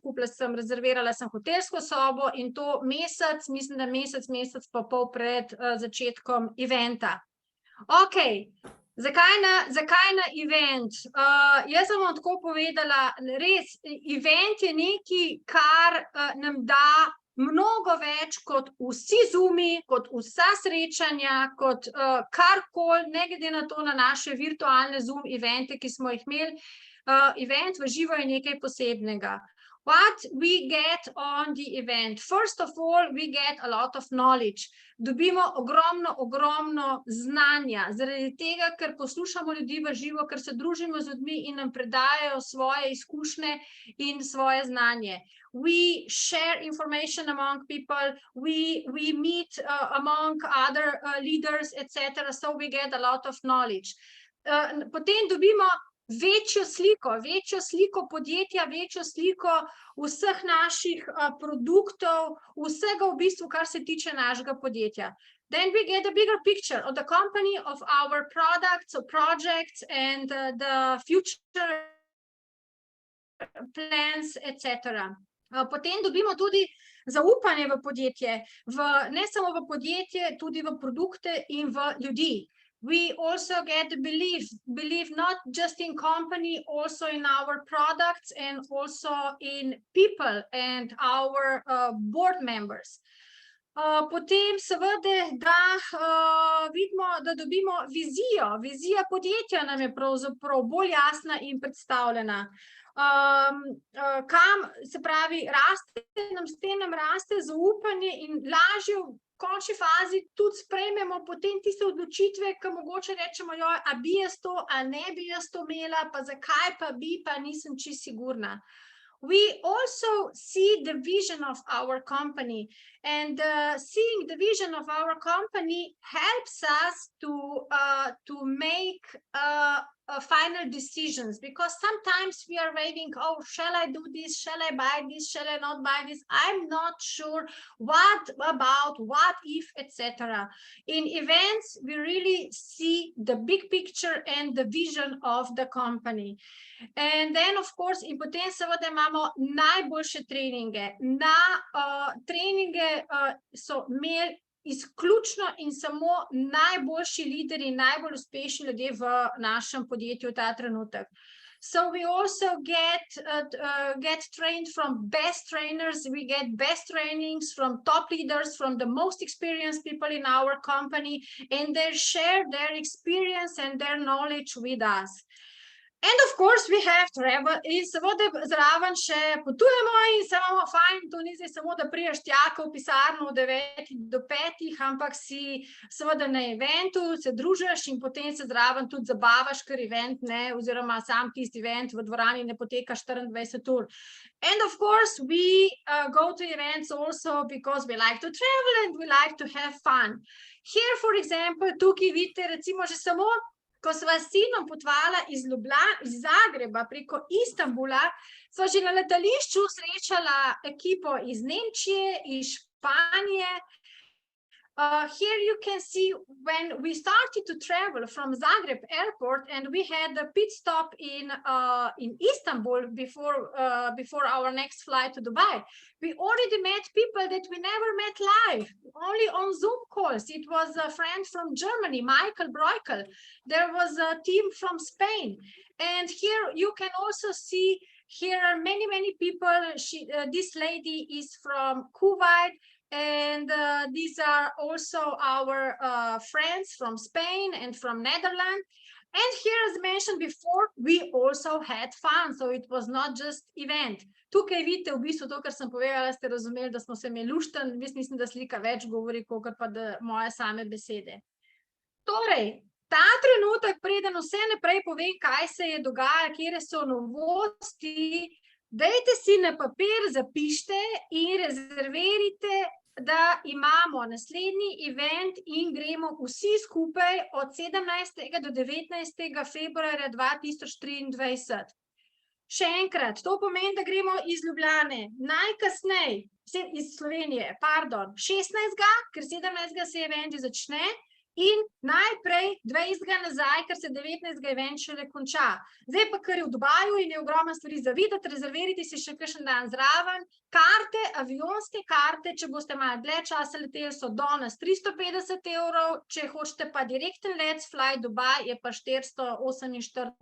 rezervirala sem hotelsko sobo in to mesec, mislim, da mesec pa pol pred začetkom eventa. Ok. Zakaj na event? Jaz sem vam tako povedala, res, event je nekaj, kar nam da mnogo več kot vsi Zoomi, kot vsa srečanja, kot karkoli, ne glede na to, na naše virtualne Zoom evente, ki smo jih imeli. Event v živo je nekaj posebnega. What we get on the event? First of all, we get a lot of knowledge. Dobimo ogromno znanja, zaradi tega, ker poslušamo ljudi v živo, ker se družimo z ljudmi in nam predajajo svoje izkušnje in svoje znanje. We share information among people, we meet among other leaders, etc. So we get a lot of knowledge. potem dobimo večjo sliko podjetja, večjo sliko vseh naših produktov, vsega v bistvu, kar se tiče našega podjetja. Then we get a bigger picture of the company, of our products or projects and the future plans, etc. Potem dobimo tudi zaupanje v podjetje, ne samo v podjetje, tudi v produkte in v ljudi. We also get believe not just in company, also in our products and also in people and our board members. Potem seveda, da vidimo, da dobimo vizijo. Vizija podjetja nam je pravzaprav bolj jasna in predstavljena. Kam, se pravi, s tem nam raste zaupanje in lažje v končni fazi tudi sprejmemo potem tiste odločitve, ki mogoče rečemo, a bi jaz to, a ne bi jaz to imela, pa zakaj pa bi, pa nisem čisto sigurna. We also see the vision of our company, and seeing the vision of our company helps us to make final decisions, because sometimes we are waiting, oh, shall I do this? Shall I buy this? Shall I not buy this? I'm not sure. What about? What if? Etc. In events, we really see the big picture and the vision of the company. And then, of course, in potem seveda imamo najboljše treninge. Treninge so imeli izključno in samo najboljši lideri, najbolj uspešni ljudje v našem podjetju v ta trenutek. So we also get trained from best trainers. We get best trainings from top leaders, from the most experienced people in our company, and they share their experience and their knowledge with us. And of course we have travel, in seveda zraven še potujemo in se imamo fajn, to ni zdaj samo, da priješ tjaka v pisarno od 9 do 5, ampak si seveda na eventu, se družiš in potem se zraven tudi zabavaš, ker event ne, oziroma sam tisti event v dvorani ne poteka 24 ur. And of course we go to events also because we like to travel and we like to have fun. Here, for example, tukaj vidite recimo že samo, ko sva s sinom potovala iz Zagreba preko Istanbula, sva že na letališču srečala ekipo iz Nemčije, iz Španije. Here you can see when we started to travel from Zagreb airport and we had a pit stop in Istanbul before our next flight to Dubai. We already met people that we never met live, only on Zoom calls. It was a friend from Germany, Michael Breukel. There was a team from Spain. And here you can also see, here are many people. This lady is from Kuwait. And these are also our friends from Spain and from Netherlands. And here, as mentioned before, we also had fun, so it was not just event. Tukaj vidite v bistvu to, kar sem povedala, ste razumeli, da smo se imeli lušten, mislim, da slika več govori, kakor pa da moje same besede. Torej, ta trenutek, preden vse naprej povem, kaj se je dogajalo, kjer so novosti, dajte si na papir, zapište in rezervirajte, da imamo naslednji event in gremo vsi skupaj od 17. do 19. februarja 2023. Še enkrat, to pomeni, da gremo iz Ljubljane najkasneje, iz Slovenije, 16. ker 17. se event začne, in najprej 20. nazaj, ker se 19. event šele konča. Zdaj pa, ker je v Dubaju in je ogromno stvari za videti, rezervirajte si še kakšen dan zraven. Karte, avionske karte, če boste malo dlje časa leteli, so danes 350 €, če hočete pa direkten let Fly Dubai, je pa 448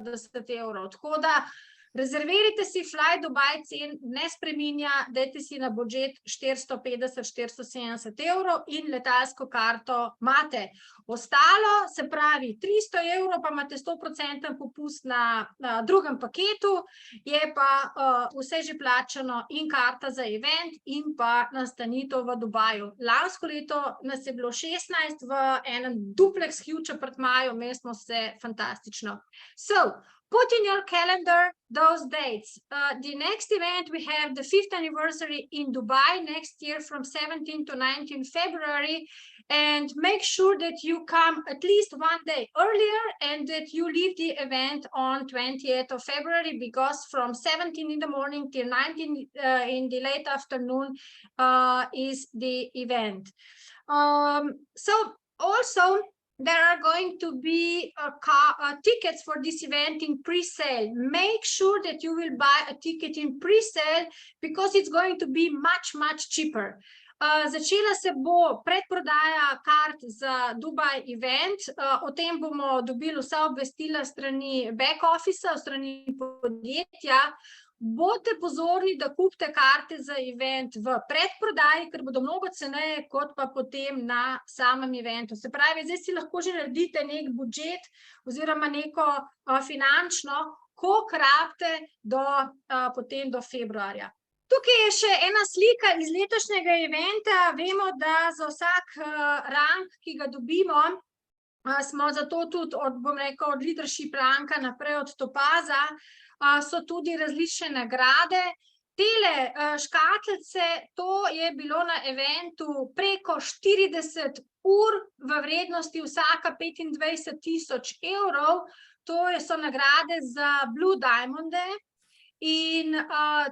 €. Tako da rezervirajte si Fly Dubai, cen ne spreminja, dajte si na budžet 450–470 € in letalsko karto imate. Ostalo, se pravi 300 € pa imate 100% popust na drugem paketu, je pa vse že plačano in karta za event in pa nastanitev v Dubaju. Lansko leto nas je bilo 16 v enem duplex huge apartmaju, imeli smo se fantastično. So, put in your calendar those dates. The next event, we have the 5th anniversary in Dubai next year from 17 to 19 February. And make sure that you come at least one day earlier and that you leave the event on 20th of February, because from 17 in the morning till 19 in the late afternoon is the event. So also there are going to be tickets for this event in pre-sale. Make sure that you will buy a ticket in pre-sale, because it's going to be much cheaper. Začela se bo predprodaja kart za Dubai event, o tem bomo dobili vsa obvestila strani back office, strani podjetja. Bodite pozorni, da kupite karte za event v predprodaji, ker bodo mnogo ceneje kot pa potem na samem eventu. Se pravi, zdaj si lahko že naredite nek budžet oziroma neko finančno, koliko rabite potem do februarja. Tukaj je še ena slika iz letošnjega eventa. Vemo, da za vsak rang, ki ga dobimo, smo zato tudi od leadership ranka naprej od Topaza, so tudi različne nagrade. Tele škatlice, to je bilo na eventu preko 40 ur v vrednosti vsaka 25.000 evrov. To so nagrade za Blue Diamond-e. In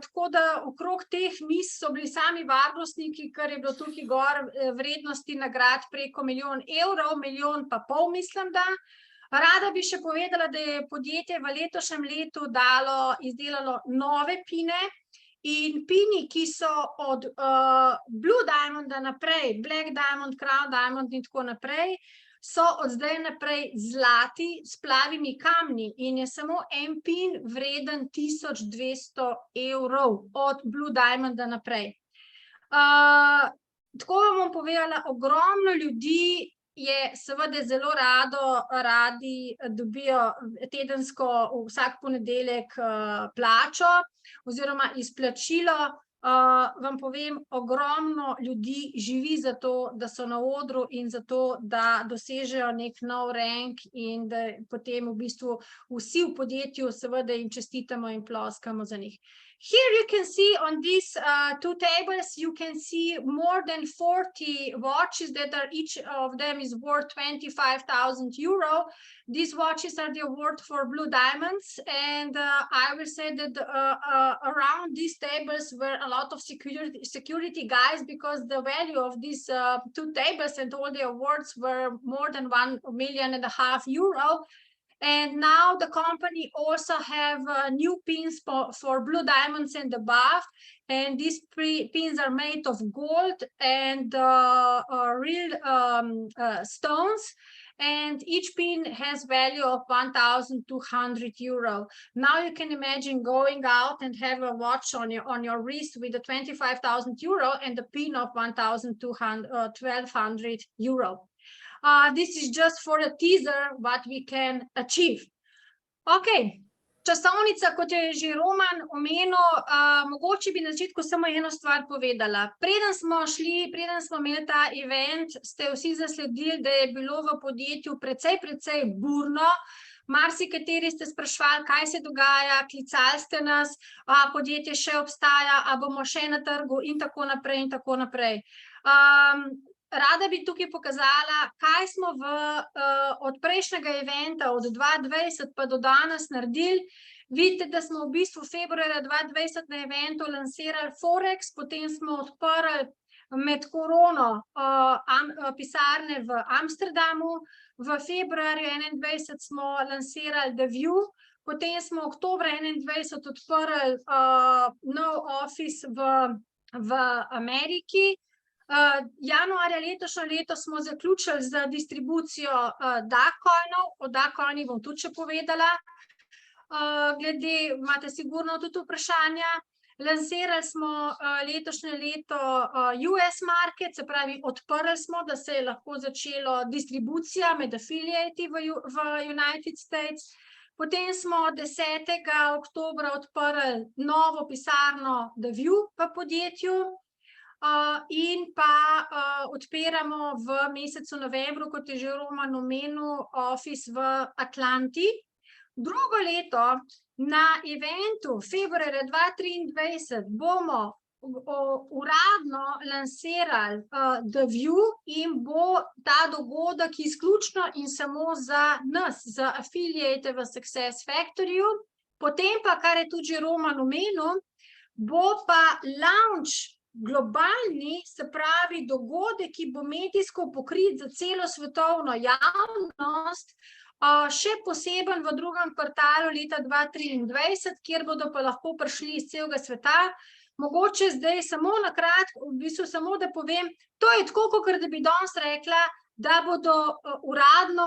tako da okrog teh miz so bili sami varnostniki, ker je bilo tukaj gor vrednosti nagrad preko 1 milijon evrov, 1,5 milijona, mislim, da. Rada bi še povedala, da je podjetje v letošnjem letu izdelalo nove pine, in pini, ki so od Blue Diamonda naprej, Black Diamond, Crown Diamond in tako naprej, so od zdaj naprej zlati s plavimi kamni in je samo en pin vreden 1200 evrov od Blue Diamonda naprej. Tako vam bom povedala, ogromno ljudi je seveda zelo radi dobijo tedensko vsak ponedeljek plačo oziroma izplačilo. Vam povem, ogromno ljudi živi za to, da so na odru in za to, da dosežejo nek nov rank in da potem v bistvu vsi v podjetju seveda jim čestitamo in ploskamo za njih. Here you can see on these two tables, you can see more than 40 watches that are each of them is worth 25,000 euro. These watches are the award for Blue Diamonds, and I will say that around these tables were a lot of security guys, because the value of these two tables and all the awards were more than 1.5 million euro. And now the company also have new pins for Blue Diamonds and above. And these pins are made of gold and real stones. And each pin has value of 1,200 euro. Now you can imagine going out and have a watch on your wrist with a 25,000 euro and a pin of 1,200 euro. This is just for a teaser what we can achieve. Ok, časovnica, kot je že Roman omenil, mogoče bi na začetku samo eno stvar povedala. Preden smo imeli ta event, ste vsi zasledili, da je bilo v podjetju precej burno. Marsikateri ste sprašvali, kaj se dogaja, klicali ste nas, podjetje še obstaja, a bomo še na trgu in tako naprej in tako naprej. Rada bi tukaj pokazala, kaj smo od prejšnjega eventa, od 2020 pa do danes naredili. Vidite, da smo v bistvu februarja 2020 na eventu lansirali Forex, potem smo odprli med korono pisarne v Amsterdamu, v februarju 2021 smo lansirali The View, potem smo oktobra 2021 odprli nov office v Ameriki. Januarja letošnje leto smo zaključili z distribucijo DAC-coinov, o DAC-coinih bom tudi še povedala. Glede, imate sigurno tudi vprašanja. Lansirali smo letošnje leto US market, se pravi odprli smo, da se je lahko začelo distribucija med affiliati v United States. Potem smo 10. oktobra odprli novo pisarno The View v podjetju. In pa odpiramo v mesecu novembru, kot je že Roman omenil, office v Atlanti. Drugo leto na eventu februarja 2023 bomo uradno lansirali The View in bo ta dogodek izključno in samo za nas, za affiliate v Success Factoryju. Potem pa, kar je tudi Roman omenil, bo pa launch globalni, se pravi dogodek, ki bo medijsko pokrit za celo svetovno javnost, še poseben v drugem kvartalu leta 2023, kjer bodo pa lahko prišli iz celega sveta. Mogoče zdaj samo na kratko, v bistvu samo da povem, to je tako, kot da bi danes rekla, da bodo uradno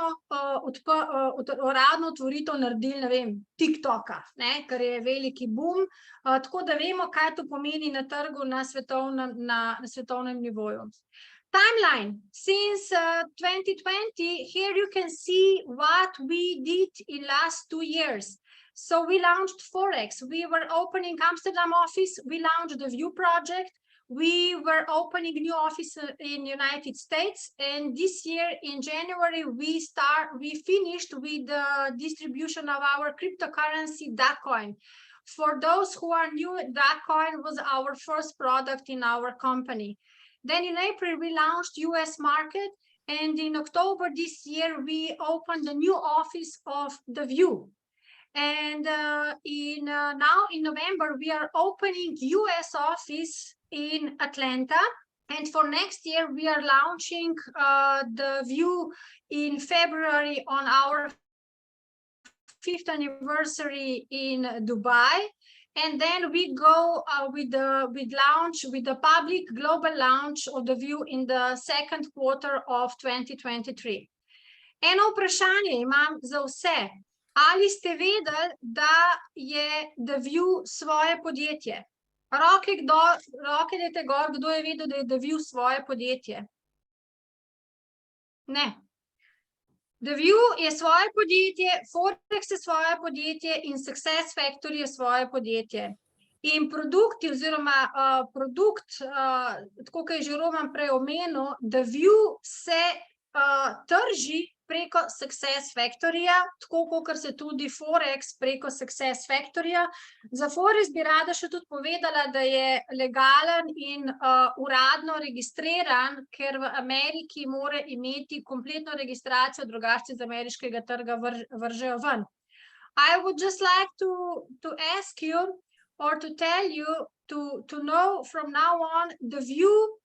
otvoritev naredili, ne vem, TikToka, ne, ker je veliki boom, tako da vemo, kaj to pomeni na trgu na svetovnem nivoju. Timeline, since 2020, here you can see what we did in last 2 years. So we launched Forex, we were opening Amsterdam office, we launched the View project, we were opening new office in United States, and this year in January we finished with the distribution of our cryptocurrency DACoin. For those who are new, DACoin was our first product in our company. Then in April we launched US market, and in October this year we opened the new office of the View. And now in November, we are opening US office in Atlanta. And for next year, we are launching the View in February on our 5th anniversary in Dubai. And then we go with the public global launch of the View in the second quarter of 2023. Eno vprašanje imam za vse. Ali ste vedeli, da je The View svoje podjetje? Roke dajte gor, kdo je vedel, da je The View svoje podjetje? Ne. The View je svoje podjetje, Forex je svoje podjetje in Success Factory je svoje podjetje. In produkti oziroma tako kot je že Roman prej omenil, The View se trži preko Success Factoryja, tako kot se tudi Forex preko Success Factoryja. Za Forex bi rada še tudi povedala, da je legalen in uradno registriran, ker v Ameriki mora imeti kompletno registracijo, drugače z ameriškega trga vržejo ven. I would just like to ask you or to tell you to know from now on The View.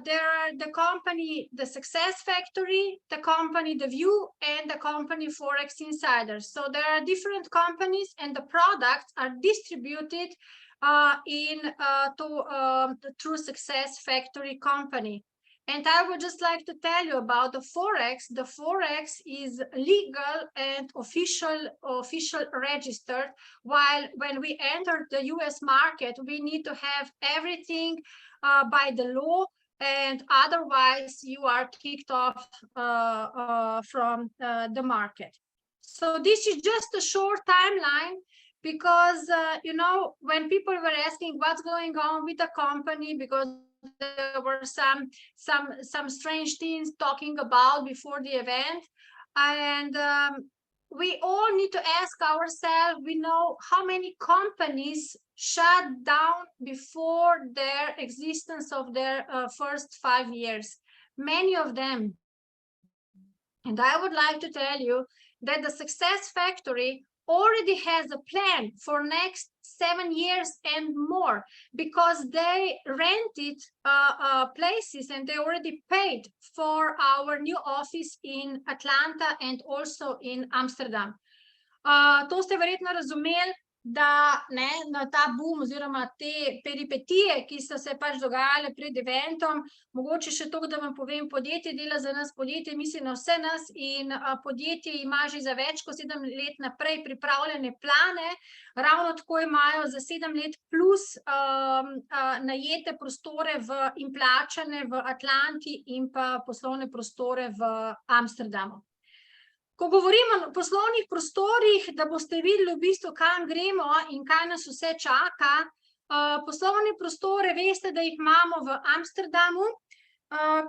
There are the company, the Success Factory, the company, The View, and the company Forex Insiders. So there are different companies and the products are distributed through Success Factory company. And I would just like to tell you about the Forex. The Forex is legal and official registered, while when we enter the US market, we need to have everything by the law, and otherwise you are kicked off from the market. So this is just a short timeline, because when people were asking what's going on with the company, because there were some strange things talking about before the event, and we all need to ask ourselves, we know how many companies shut down before their existence of their first 5 years. Many of them. And I would like to tell you that the Success Factory already has a plan for next 7 years and more, because they rented places and they already paid for our new office in Atlanta and also in Amsterdam. To ste verjetno razumeli, da na ta boom oziroma te peripetije, ki so se pač dogajale pred eventom. Mogoče še to, da vam povem, podjetje dela za nas, podjetje misli na vse nas in podjetje ima že za več kot 7 let naprej pripravljene plane, ravno tako imajo za 7 let plus najete prostore in plačane v Atlanti in pa poslovne prostore v Amsterdamu. Ko govorimo o poslovnih prostorih, da boste videli v bistvu, kam gremo in kaj nas vse čaka, poslovne prostore, veste, da jih imamo v Amsterdamu.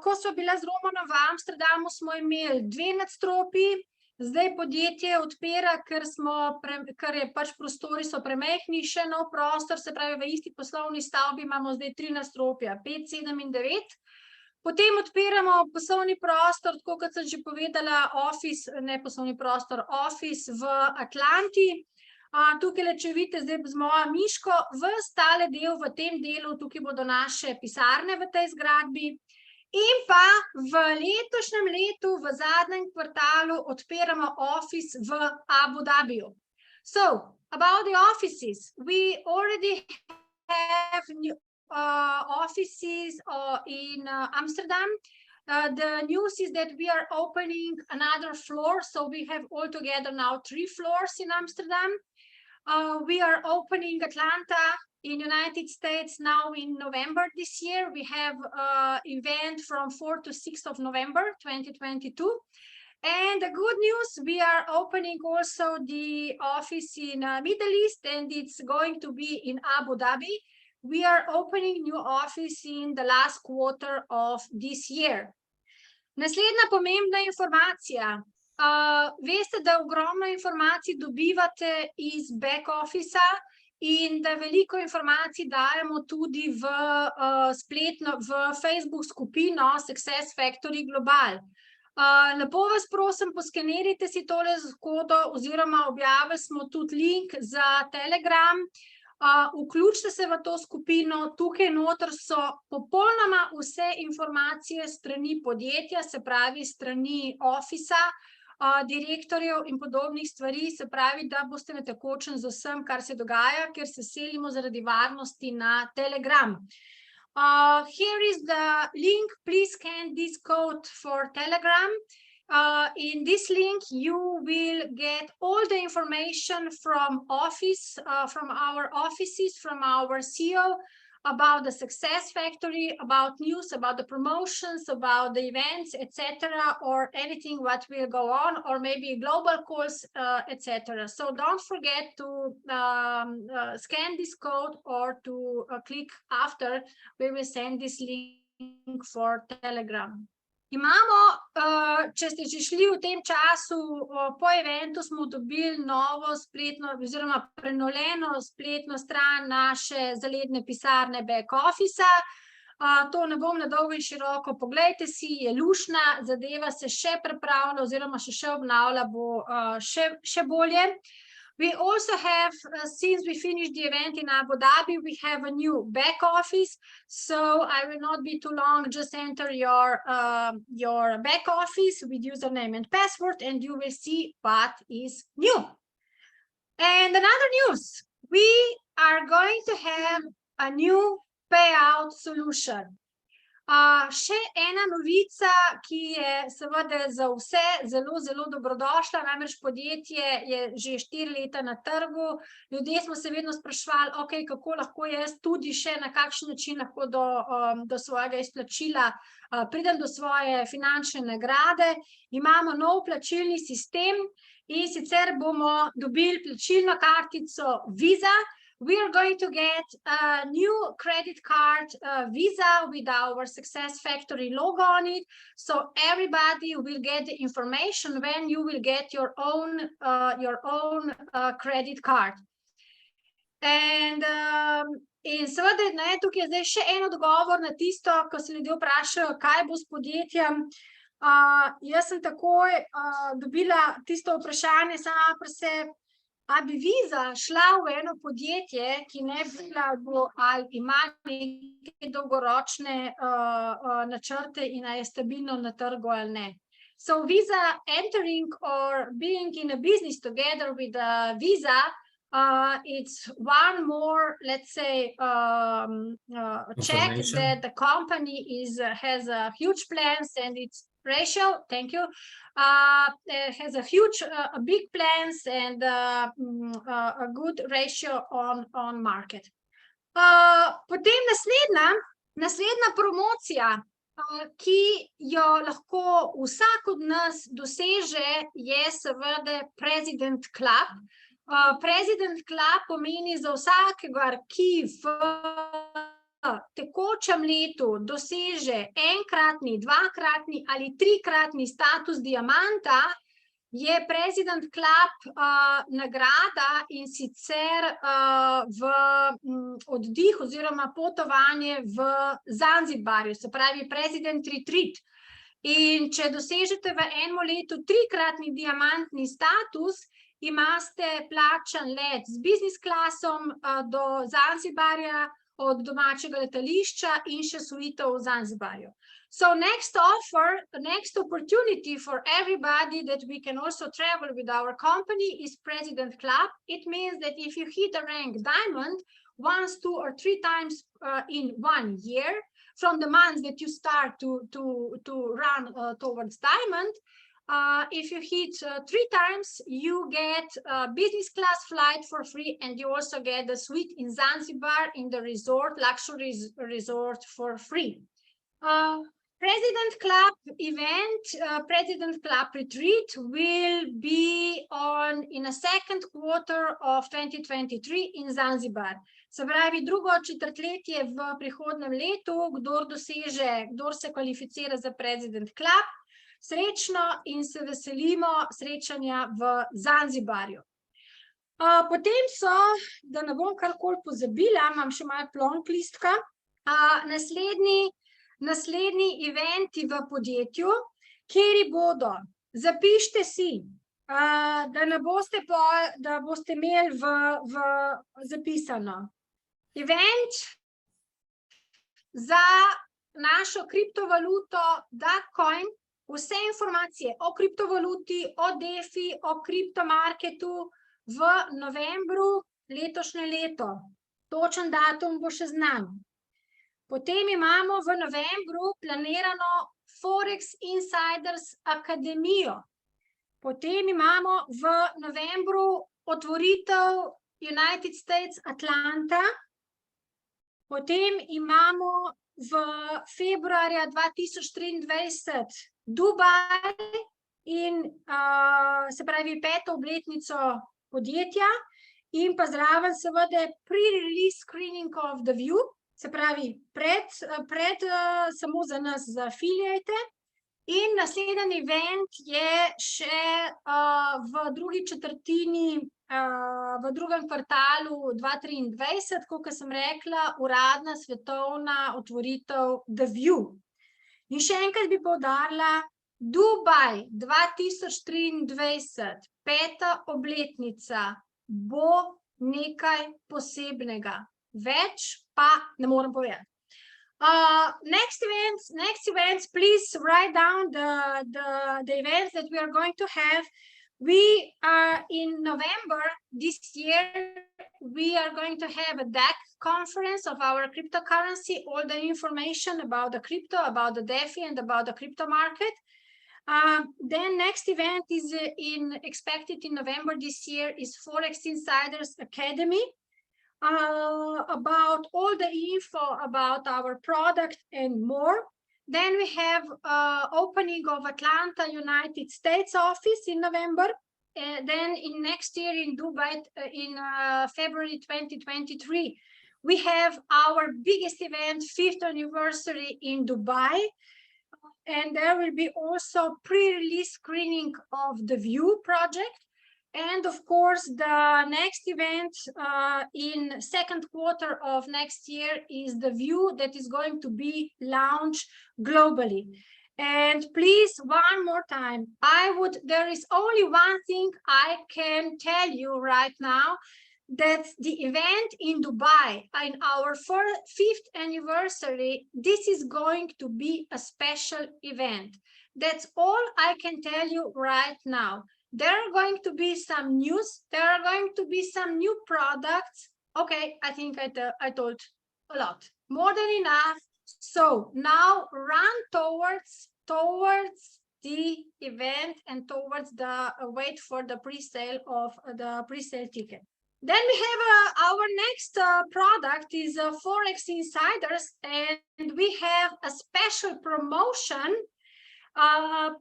Ko so bila z Romanom v Amsterdamu, smo imeli 2 nadstropji, Zdaj podjetje odpira, ker je pač prostori so premehni, še nov prostor, se pravi v isti poslovni stavbi imamo zdaj 3 nadstropja, 5, 7 in 9. Potem odpiramo poslovni prostor, tako kot sem že povedala, office v Atlanti. Tukaj, če vidite, zdaj z mojo miško, ves tale del v tem delu, tukaj bodo naše pisarne v tej zgradbi. In pa v letošnjem letu, v zadnjem kvartalu, odpiramo office v Abu Dhabiju. So, about the offices, we already have new offices in Amsterdam. The news is that we are opening another floor, so we have altogether now 3 floors in Amsterdam. We are opening Atlanta in United States now in November this year. We have an event from 4th to 6th of November 2022. And the good news, we are opening also the office in Middle East, and it's going to be in Abu Dhabi. We are opening new office in the last quarter of this year. Naslednja pomembna informacija. Veste, da ogromno informacij dobivate iz back office in da veliko informacij dajemo tudi v Facebook skupino Success Factory Global. Lepo vas prosim, poskenirajte si tole kodo oziroma objavili smo tudi link za Telegram. Vključite se v to skupino, tukaj noter so popolnoma vse informacije strani podjetja, se pravi strani ofisa, direktorjev in podobnih stvari, se pravi, da boste na tekočem z vsem, kar se dogaja, ker se selimo zaradi varnosti na Telegram. Here is the link. Please scan this code for Telegram. In this link, you will get all the information from our offices, from our CEO, about the Success Factory, about news, about the promotions, about the events, etc., or anything what will go on, or maybe global calls, etc. So don't forget to scan this code or to click after we will send this link for Telegram. Imamo, če ste že šli v tem času, po eventu smo dobili novo spletno oziroma prenovljeno spletno stran naše zaledne pisarne back office. To ne bom na dolgo in široko, poglejte si, je luštna, zadeva se še prepravlja oziroma še obnavlja, bo še bolje. We also have, since we finished the event in Abu Dhabi, we have a new back office. So I will not be too long, just enter your back office with username and password, and you will see what is new. And another news, we are going to have a new payout solution. Še ena novica, ki je seveda za vse zelo, zelo dobrodošla, namreč podjetje je že 4 leta na trgu. Ljudje smo se vedno spraševali, okej, kako lahko jaz tudi še na kakšen način lahko do svojega izplačila pridem do svoje finančne nagrade. Imamo nov plačilni sistem in sicer bomo dobili plačilno kartico Visa. We are going to get a new credit card, Visa, with our Success Factory logo on it. So everybody will get the information when you will get your own credit card. And seveda, tukaj je zdaj še en odgovor na tisto, ko se ljudje vprašajo, kaj bo s podjetjem. Jaz sem takoj dobila tisto vprašanje sama pri sebi. A bi Visa šla v eno podjetje, ki ne bi ali ima neke dolgoročne načrte in je stabilno na trgu ali ne. So Visa entering or being in a business together with Visa, it's one more, let's say, check that the company has a huge plans and it's ratio, thank you, has a big plans and a good ratio on market. Potem naslednja promocija, ki jo lahko vsak od nas doseže, je seveda President Club. President Club pomeni za vsakega, ki v tekočem letu doseže enkratni, dvakratni ali trikratni status diamanta, je President Club nagrada, in sicer v oddih oziroma potovanje v Zanzibarju, se pravi President Retreat. In če dosežete v enem letu 3-kratni diamantni status, imate plačan let z business klasom do Zanzibarja, od domačega letališča in še suitev v Zanzibarju. So next offer, next opportunity for everybody that we can also travel with our company is President Club. It means that if you hit a rank diamond once, 2 or 3 times in 1 year, from the months that you start to run towards diamond, if you hit 3 times, you get a business class flight for free, and you also get a suite in Zanzibar in the resort, luxury resort, for free. President Club event, President Club retreat will be in the second quarter of 2023 in Zanzibar. Se pravi, drugo četrtletje v prihodnem letu, kdor se kvalificira za President Club, srečno in se veselimo srečanja v Zanzibarju. Potem so, da ne bom karkoli pozabila, imam še malo plonk listka, naslednji eventi v podjetju, kjeri bodo, zapište si, da boste imeli v zapisano. Event za našo kriptovaluto DACoin, vse informacije o kriptovaluti, o DeFi, o kriptomarketu v novembru letošnje leto. Točen datum bo še znan. Potem imamo v novembru planirano Forex Insiders Akademijo. Potem imamo v novembru otvoritev United States Atlanta. Potem imamo v februarja 2023 Dubaj in se pravi 5. obletnico podjetja in pa zraven seveda pre-release screening of the view, se pravi pred samo za nas, za affiliate. In naslednji event je še v drugi četrtini, v drugem kvartalu 2023, kot sem rekla, uradna svetovna otvoritev The View. In še enkrat bi poudarila, Dubaj 2023, 5. obletnica, bo nekaj posebnega. Več pa ne morem povedati. Next events, please write down the events that we are going to have. We are in November this year, we are going to have a DAC conference of our cryptocurrency, all the information about the crypto, about the DeFi, and about the crypto market. Then next event is expected in November this year is Forex Insiders Academy, about all the info about our product and more. Then we have opening of Atlanta, United States office in November. Then in next year in Dubai, in February 2023, we have our biggest event, 5th anniversary in Dubai. And there will be also pre-release screening of the View project. And of course, the next event in second quarter of next year is the View that is going to be launched globally. And please, one more time, there is only one thing I can tell you right now, that the event in Dubai, in our 5th anniversary, this is going to be a special event. That's all I can tell you right now. There are going to be some news. There are going to be some new products. Okay, I think I told a lot, more than enough. So now run towards the event and towards the wait for the pre-sale of the pre-sale ticket. Then we have our next product is Forex Insiders, and we have a special promotion.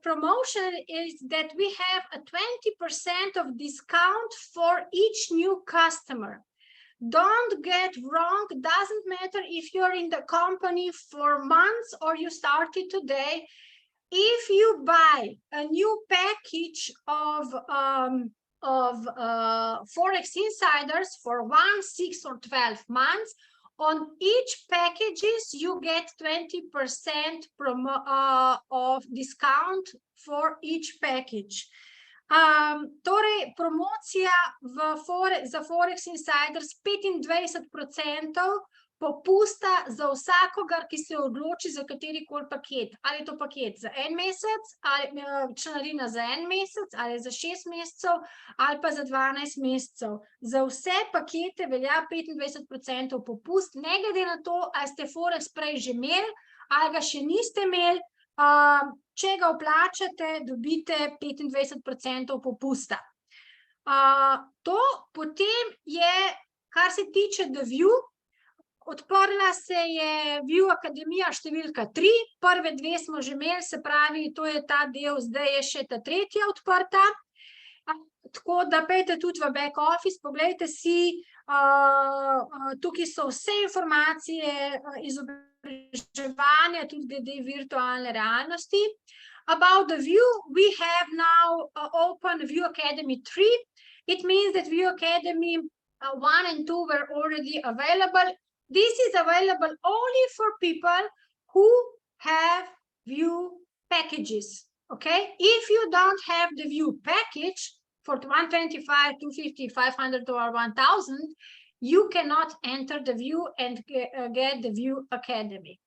Promotion is that we have a 20% of discount for each new customer. Don't get wrong, doesn't matter if you're in the company for months or you started today. if you buy a new package of Forex Insiders for 1, 6, or 12 months, on each packages you get 20% of discount for each package. Torej, promocija za Forex Insiders 25% popusta za vsakogar, ki se odloči za katerikoli paket. Ali je to paket za en mesec, ali članarina za en mesec, ali za 6 mesecev, ali pa za 12 mesecev. Za vse pakete velja 25% popust, ne glede na to, ali ste Forex prej že imeli, ali ga še niste imeli. Če ga vplačate, dobite 25% popusta. To potem je, kar se tiče The View, odprla se je View Akademija številka 3, prve 2 smo že imeli, se pravi, to je ta del, zdaj je še ta 3. odprta. Tako da pejte tudi v back office, pogledajte si, tukaj so vse informacije, izobraževanja, tudi glede virtualne realnosti. About the View, we have now open View Academy 3. It means that View Academy 1 and 2 were already available. This is available only for people who have View packages, okay? If you don't have the View package for 125, 250, 500, or 1000, you cannot enter the View and get the View Academy.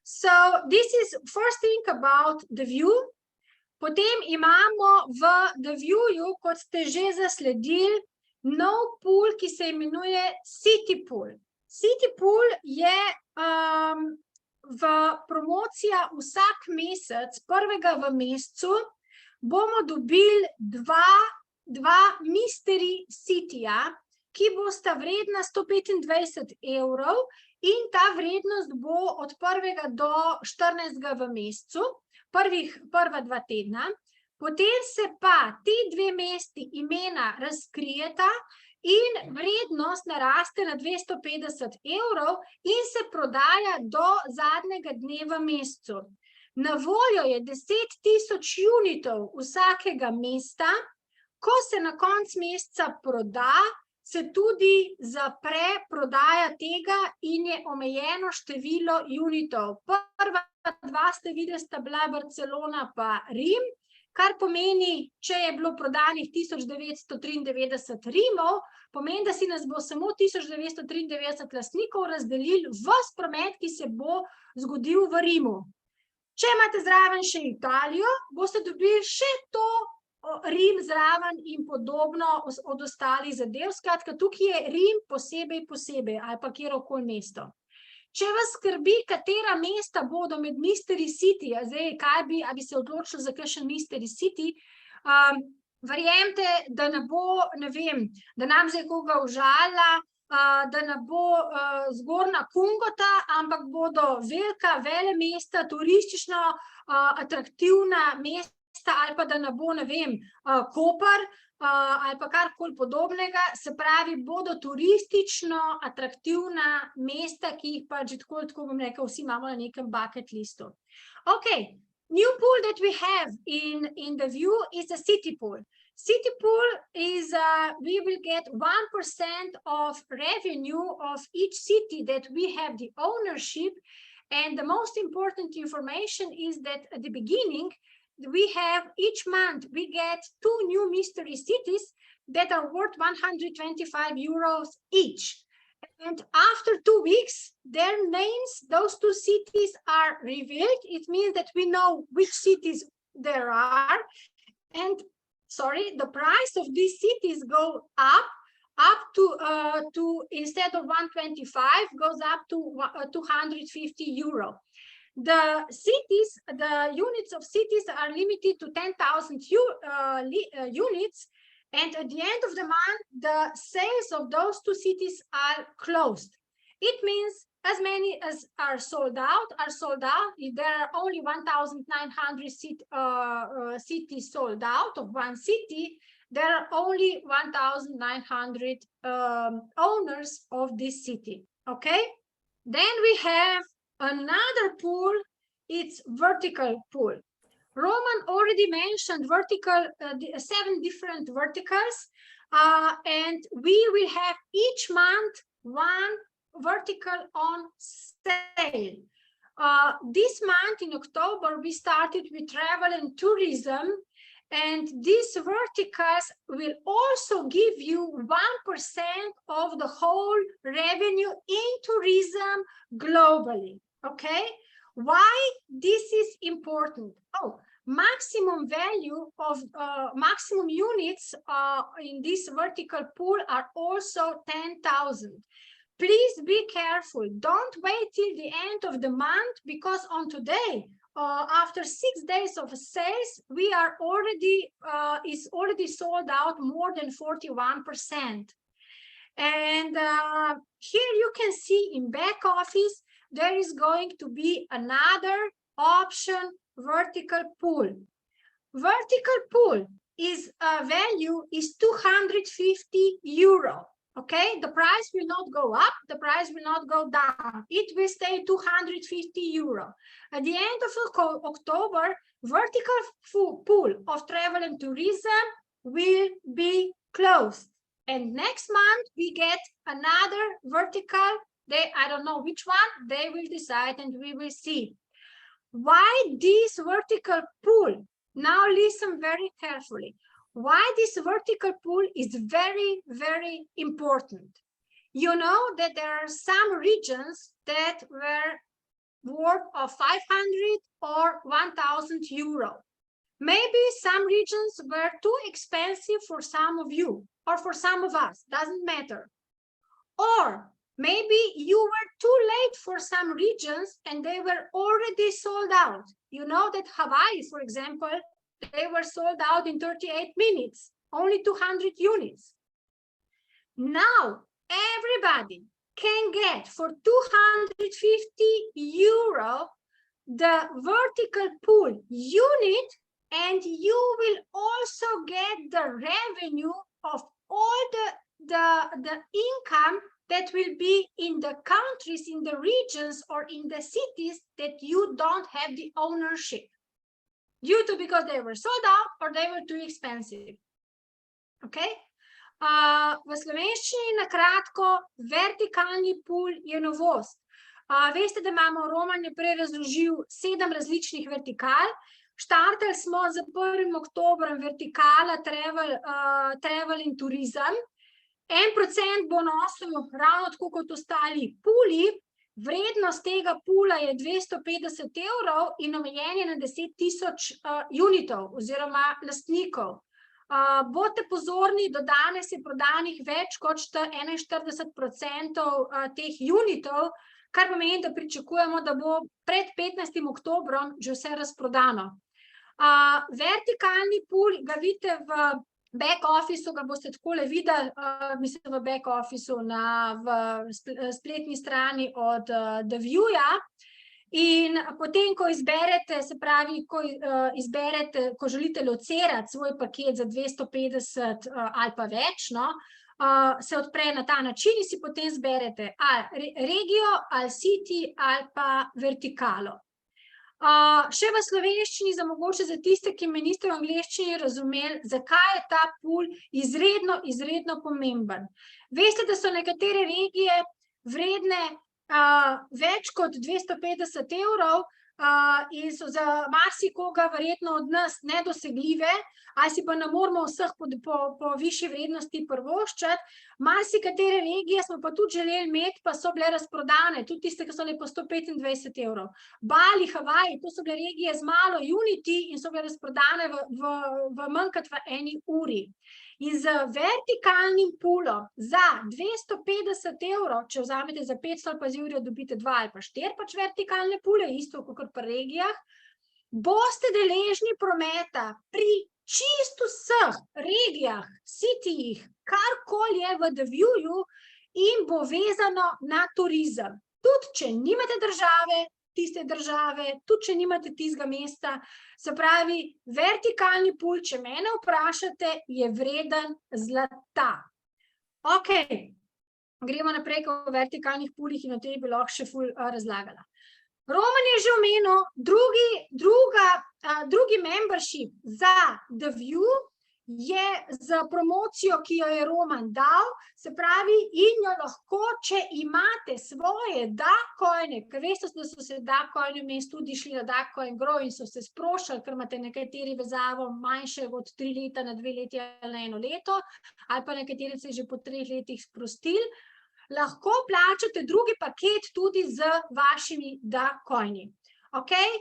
So this is first thing about the View. Potem imamo v The View, kot ste že zasledili, nov pool, ki se imenuje City Pool. City Pool je v promocija vsak mesec, prvega v mesecu, bomo dobili dva Mystery Cityja, ki bosta vredna 125 € in ta vrednost bo od 1. do 14. v mesecu, prva 2 tedna. Potem se pa ti 2 mesti imena razkrijeta in vrednost naraste na 250 € in se prodaja do zadnjega dne v mesecu. Na voljo je 10.000 unitov vsakega mesta. Ko se na koncu meseca proda, se tudi zapre prodaja tega in je omejeno število unitov. Prva 2 ste videli, sta bila Barcelona pa Rim, kar pomeni, če je bilo prodanih 1993 Rimov, pomeni, da si nas bo samo 1993 lastnikov razdelili ves promet, ki se bo zgodil v Rimu. Če imate zraven še Italijo, boste dobili še to Rim zraven in podobno od ostalih zadev. Skratka, tukaj je Rim posebej, ali pa kjerokoli mesto. Če vas skrbi, katera mesta bodo med Mystery City, zdaj, ali bi se odločili za kakšen Mystery City, verjemite, da ne bo, ne vem, da nam zdaj koga užalila, da ne bo Zgornja Kungota, ampak bodo velika velemesta, turistično atraktivna mesta, ali pa da ne bo, ne vem, Koper, ali pa karkoli podobnega, se pravi, bodo turistično atraktivna mesta, ki jih pa že tako bom rekel, vsi imamo na nekem bucket listu. Okay, new pool that we have in The View is the City Pool. City Pool is, we will get 1% of revenue of each city that we have the ownership, and the most important information is that at the beginning, we have each month, we get 2 new mystery cities that are worth 125 € each. And after 2 weeks, their names, those 2 cities are revealed. It means that we know which cities there are. And the price of these cities go up to instead of 125, goes up to 250 €. The cities, the units of cities are limited to 10,000 units, and at the end of the month, the sales of those 2 cities are closed. It means as many as are sold out are sold out. If there are only 1,900 cities sold out of one city, there are only 1,900 owners of this city. Okay, then we have another pool. It's vertical pool. Roman already mentioned vertical, 7 different verticals, and we will have each month one vertical on sale. This month in October, we started with travel and tourism, and these verticals will also give you 1% of the whole revenue in tourism globally. Okay, why this is important? Oh, maximum value of maximum units in this vertical pool are also 10,000. Please be careful. Don't wait till the end of the month, because on today, after 6 days of sales, we are already is already sold out more than 41%. And here you can see in back office there is going to be another option, vertical pool. Vertical pool is value is 250 euro. Okay, the price will not go up, the price will not go down. It will stay 250 euro. At the end of October, vertical pool of travel and tourism will be closed. And next month we get another vertical. I don't know which one, they will decide and we will see. Why this vertical pool? Now listen very carefully. Why this vertical pool is very, very important. You know that there are some regions that were worth of 500 or 1,000 euro. Maybe some regions were too expensive for some of you or for some of us, doesn't matter. Or maybe you were too late for some regions and they were already sold out. You know that Hawaii, for example, they were sold out in 38 minutes, only 200 units. Now, everybody can get for 250 euro the vertical pool unit, and you will also get the revenue of all the income that will be in the countries, in the regions, or in the cities that you don't have the ownership, due to because they were sold out or they were too expensive. Okay? V slovenščini na kratko, vertikalni pool je novost. Veste, da imamo, Roman je prej razložil 7 različnih vertikal. Štartali smo z 1. oktobrom vertikala travel in turizem. 1% bo nosil ravno tako kot ostali pooli. Vrednost tega poola je 250 evrov in omejen je na 10.000 unitov oziroma lastnikov. Bodite pozorni, do danes je prodanih več kot 41% teh unitov, kar pomeni, da pričakujemo, da bo pred 15. oktobrom že vse razprodano. Vertikalni pool ga vidite v back officeu, ga boste takole videli, mislim v back officeu v spletni strani od The View-ja. In potem, ko izberete, se pravi, ko izberete, ko želite locirati svoj paket za 250 ali pa več, no, se odpre na ta način in si potem izberete ali regijo, ali city, ali pa vertikalo. Še v slovenščini, mogoče za tiste, ki me niste v angleščini razumeli, zakaj je ta pool izredno, izredno pomemben. Veste, da so nekatere regije vredne več kot 250 evrov in so za marsikoga verjetno od nas nedosegljive, ali si pa ne moramo vseh po višji vrednosti privoščiti. Marsikatere regije smo pa tudi želeli imeti, pa so bile razprodane, tudi tiste, ki so bile po 125 evrov. Bali, Hawaii, to so bile regije z malo unity in so bile razprodane v manj kot v 1 uri. In z vertikalnim poolom za 250 evrov, če vzamete za 500 ali pa z evrov, dobite 2 ali pa 4 pač vertikalne poole, isto kot pri regijah, boste deležni prometa pri čisto vseh regijah, cityjih, karkoli je v The View-ju in bo vezano na turizem. Tudi, če nimate tiste države, tudi, če nimate tistega mesta, se pravi, vertikalni pool, če mene vprašate, je vreden zlata. Ok, gremo naprej o vertikalnih poolih in o tem bi lahko še ful razlagala. Roman je že omenil, drugi membership za The View je z promocijo, ki jo je Roman dal, se pravi, in jo lahko, če imate svoje DACoine, ker veste, da so se DACoine vmes tudi šli na DACoin Grow in so se sproščali, ker imate nekateri vezavo manjše od 3 leta na 2 leti ali na 1 leto, ali pa nekateri se že po 3 letih sprostili, lahko plačate drugi paket tudi z vašimi DACoini. Okay?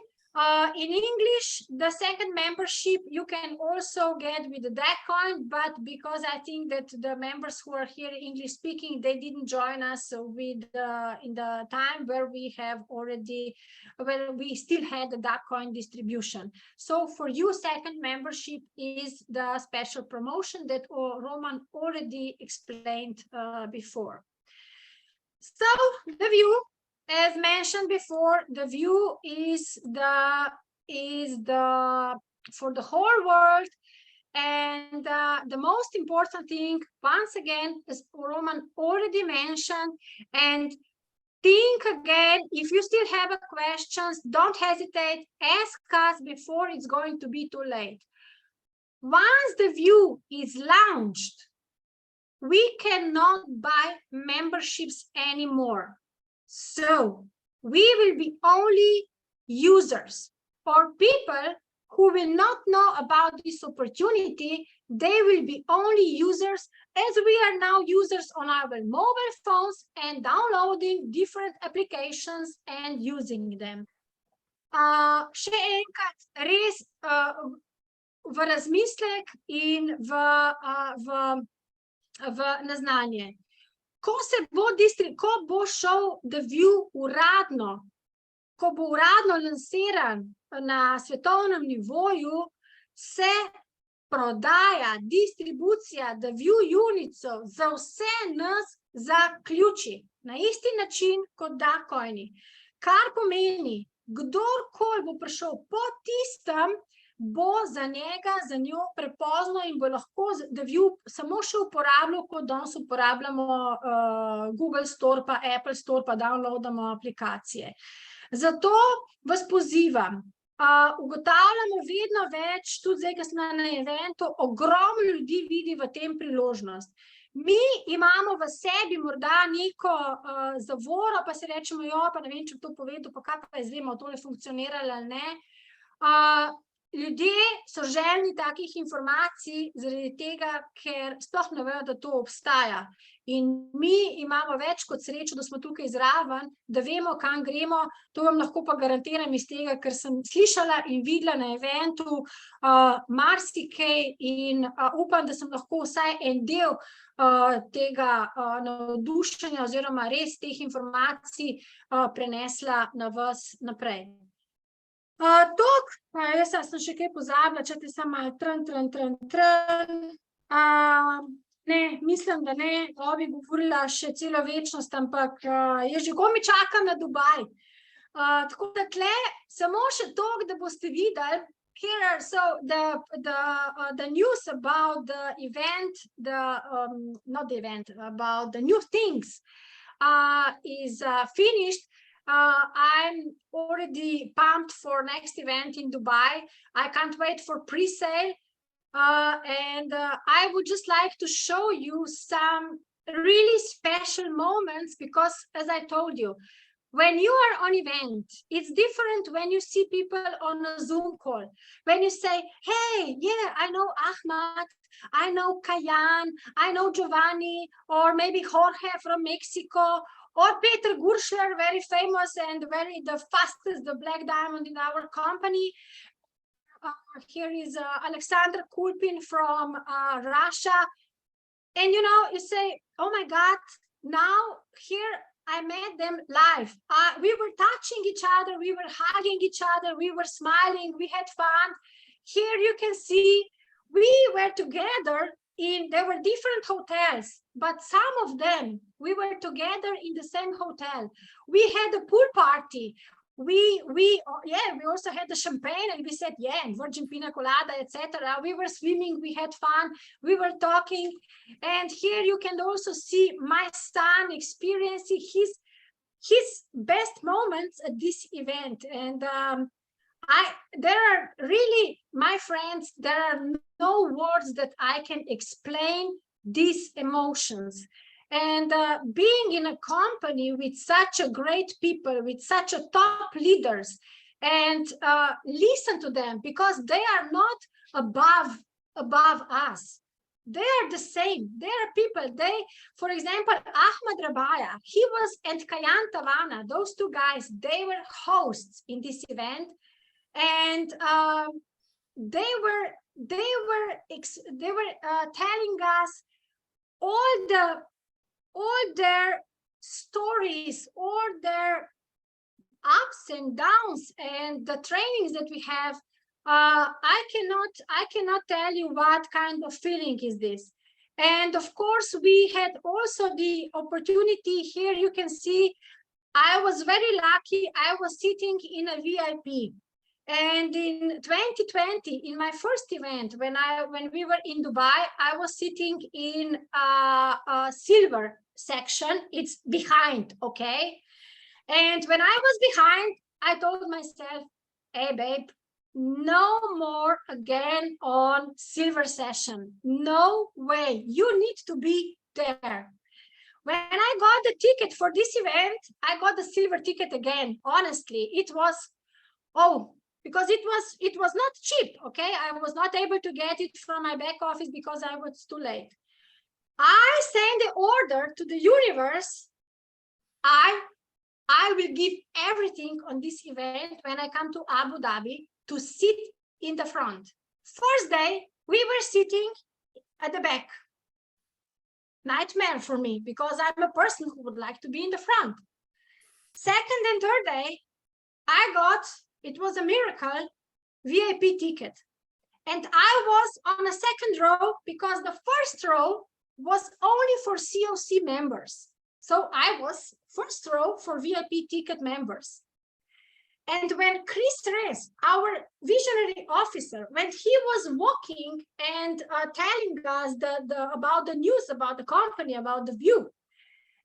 In English, the second membership you can also get with the DACoin, but because I think that the members who are here English speaking, they didn't join us with in the time where we have already, where we still had the DACoin distribution. So for you, second membership is the special promotion that Roman already explained before. So The View, as mentioned before, The View is the for the whole world, and the most important thing, once again, as Roman already mentioned, and think again, if you still have questions, don't hesitate, ask us before it's going to be too late. Once The View is launched, we cannot buy memberships anymore. So we will be only users. For people who will not know about this opportunity, they will be only users, as we are now users on our mobile phones and downloading different applications and using them. Še enkrat, res v razmislek in v naznanje. Ko bo šel The View uradno, ko bo uradno lansiran na svetovnem nivoju, se prodaja, distribucija The View unicov za vse nas zaključi na isti način kot DACoini. Kar pomeni, kdorkoli bo prišel po tistem, bo za njo prepozno in bo lahko The View samo še uporabljal, kot danes uporabljamo Google Store pa Apple Store pa downloadamo aplikacije. Zato vas pozivam, ugotavljamo vedno več, tudi zdaj, ko smo na eventu, ogromno ljudi vidi v tem priložnost. Mi imamo v sebi morda neko zavoro, pa se rečemo, pa ne vem, če to povedal, pa kaj pa izvemo, tole funkcioniralo ali ne. Ljudje so željni takih informacij zaradi tega, ker sploh ne vejo, da to obstaja. In mi imamo več kot srečo, da smo tukaj zraven, da vemo, kam gremo. To vam lahko pa garantiram iz tega, ker sem slišala in videla na eventu marsikaj in upam, da sem lahko vsaj en del tega navdušenja oziroma res teh informacij prenesla na vas naprej. Jaz sem še kaj pozabila, če te samo malo ne, mislim, da ne, bi govorila še celo večnost, ampak jaz že komi čakam na Dubaj. Tako da tle, samo še toliko, da boste videli, here are so the news about the event, not the event, about the new things is finished. I'm already pumped for next event in Dubai. I can't wait for pre-sale. And I would just like to show you some really special moments because, as I told you, when you are on event, it's different when you see people on a Zoom call. When you say, hey, yeah, I know Ahmad, I know Kayan, I know Giovanni, or maybe Jorge from Mexico, or Peter Gurschler, very famous and the fastest, the black diamond in our company. Here is Alexander Kulpin from Russia. And, you say, oh my God, now here I met them live. We were touching each other, we were hugging each other, we were smiling, we had fun. Here you can see we were together there were different hotels, but some of them, we were together in the same hotel. We had a pool party. We also had the champagne and we said, Virgin Pina Colada, etc. We were swimming, we had fun, we were talking. And here you can also see my son experiencing his his best moments at this event. And there are really, my friends, there are no words that I can explain these emotions. And being in a company with such a great people, with such a top leaders, and listen to them, because they are not above us. They are the same. They are people. For example, Ahmad Rabaya, he was, and Kayan Tavana, those two guys, they were hosts in this event, and they were telling us all their stories, all their ups and downs, and the trainings that we have. I cannot tell you what kind of feeling is this. And of course, we had also the opportunity here. You can see I was very lucky. I was sitting in a VIP. And in 2020, in my first event, when we were in Dubai, I was sitting in a silver section. It's behind, okay? And when I was behind, I told myself, hey, babe, no more again on silver session. No way. You need to be there. When I got the ticket for this event, I got the silver ticket again. Honestly, it was, because it was not cheap, okay? I was not able to get it from my back office because I was too late. I sent the order to the universe. I will give everything on this event when I come to Abu Dhabi to sit in the front. First day, we were sitting at the back. Nightmare for me, because I'm a person who would like to be in the front. Second and third day, I got, it was a miracle, VIP ticket. And I was on a second row because the first row was only for COC members. So I was first row for VIP ticket members. And when Chris Ress, our visionary officer, when he was walking and telling us about the news, about the company, about the view,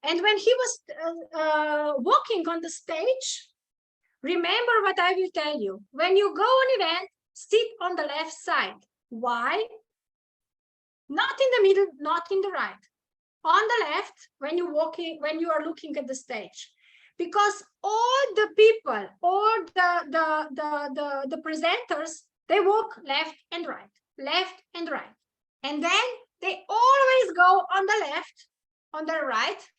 and when he was walking on the stage, remember what I will tell you. When you go on event, sit on the left side. Why? Not in the middle, not in the right. On the left, when you are looking at the stage. Because all the people, all the presenters, they walk left and right. And then they always go on the left, on the right.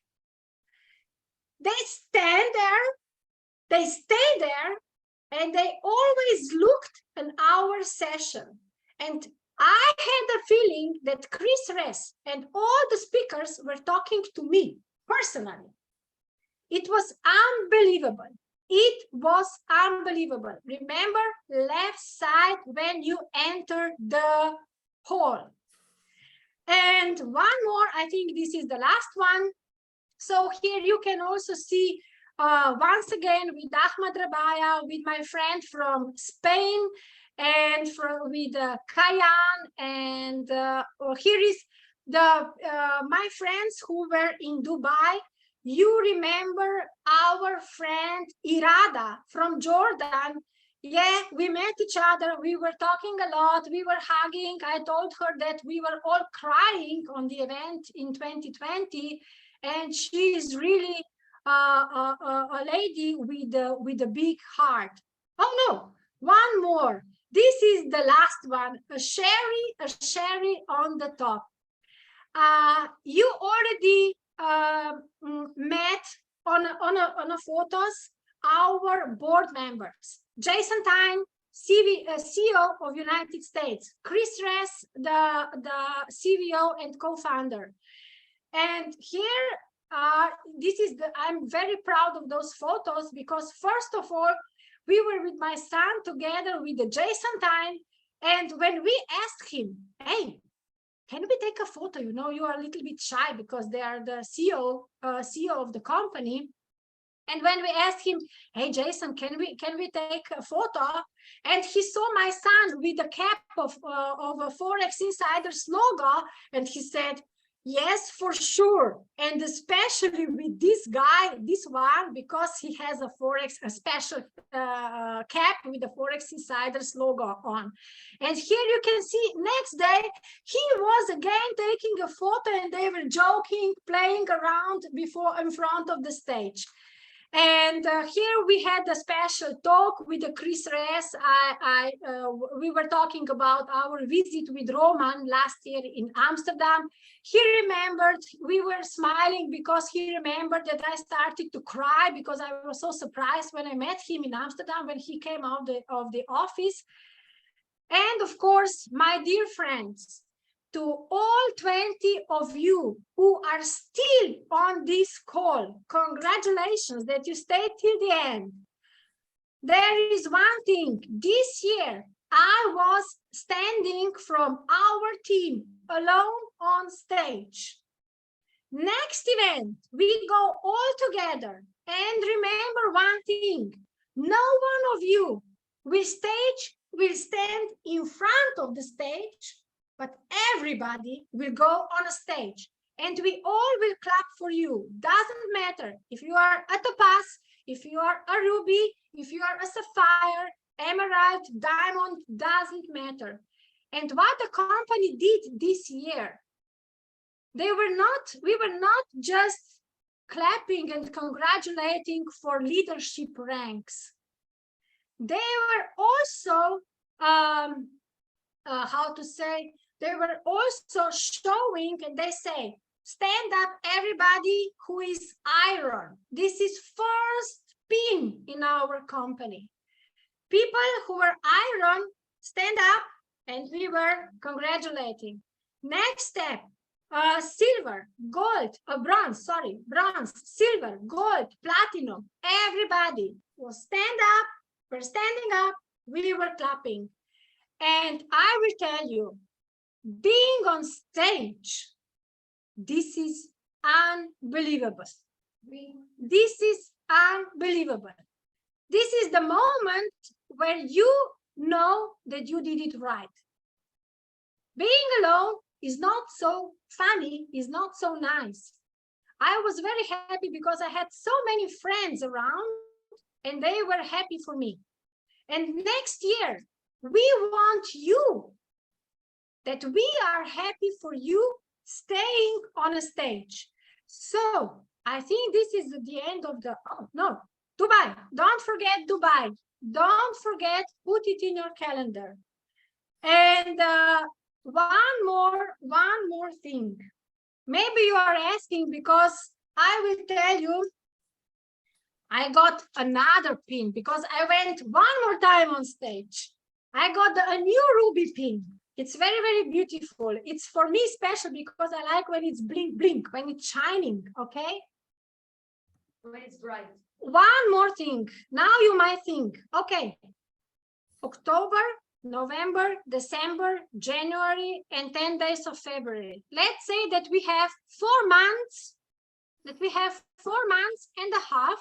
They stand there, they stay there, and they always looked at our session. And I had a feeling that Chris Ress and all the speakers were talking to me personally. It was unbelievable. It was unbelievable. Remember, left side when you enter the hall. And one more, I think this is the last one. So here you can also see, once again, with Ahmad Rabaya, with my friend from Spain, and with Kayan, and here is my friends who were in Dubai. You remember our friend Irada from Jordan. Yeah, we met each other. We were talking a lot. We were hugging. I told her that we were all crying on the event in 2020. And she is really a lady with a big heart. Oh, no, one more. This is the last one, a sherry on the top. You already met on a photos our board members. Jason Tyne, CEO of United States. Chris Ress, the CVO and co-founder. And here, I'm very proud of those photos because first of all, we were with my son together with the Jason Tyne. And when we asked him, hey, can we take a photo? You know, you are a little bit shy because they are the CEO of the company. And when we asked him, hey, Jason, can we take a photo? And he saw my son with the cap of a Forex Insiders logo. And he said, Yes, for sure. And especially with this guy, this one, because he has a special cap with the Forex Insiders logo on. And here you can see next day, he was again taking a photo and they were joking, playing around in front of the stage. And here we had a special talk with Chris Reyes. We were talking about our visit with Roman last year in Amsterdam. He remembered, we were smiling because he remembered that I started to cry because I was so surprised when I met him in Amsterdam when he came out of the office. And of course, my dear friends, to all 20 of you who are still on this call, congratulations that you stayed till the end. There is one thing, this year I was standing from our team alone on stage. Next event, we go all together and remember one thing, no one of you will stand in front of the stage, but everybody will go on a stage and we all will clap for you. Doesn't matter if you are a topaz, if you are a ruby, if you are a sapphire, emerald, diamond, doesn't matter. And what the company did this year, we were not just clapping and congratulating for leadership ranks. They were also, they were also showing, and they say, stand up everybody who is iron. This is first pin in our company. People who were iron, stand up, and we were congratulating. Next step, silver, gold, bronze, silver, gold, platinum. Everybody was stand up, we're standing up, we were clapping. And I will tell you, being on stage, this is unbelievable. This is unbelievable. This is the moment where you know that you did it right. Being alone is not so funny, is not so nice. I was very happy because I had so many friends around and they were happy for me. And next year, we want you, that we are happy for you staying on a stage. So I think this is the end of the, oh no, Dubai, don't forget Dubai. Don't forget, put it in your calendar. And one more thing. Maybe you are asking because I will tell you, I got another pin because I went one more time on stage. I got a new ruby pin. It's very, very beautiful. It's for me special because I like when it's blink, blink, when it's shining, okay? When it's bright. One more thing. Now you might think, okay, October, November, December, January, and 10 days of February. Let's say that we have 4 months, and a half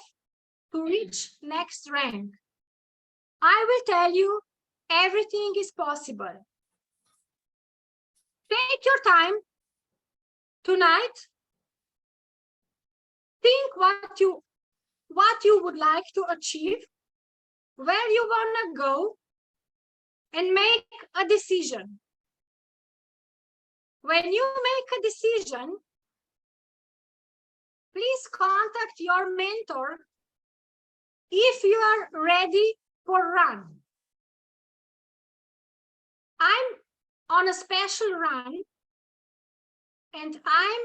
to reach next rank. I will tell you, everything is possible. Take your time tonight. Think what you would like to achieve, where you want to go, and make a decision. When you make a decision, please contact your mentor if you are ready for run. I'm on a special run and I'm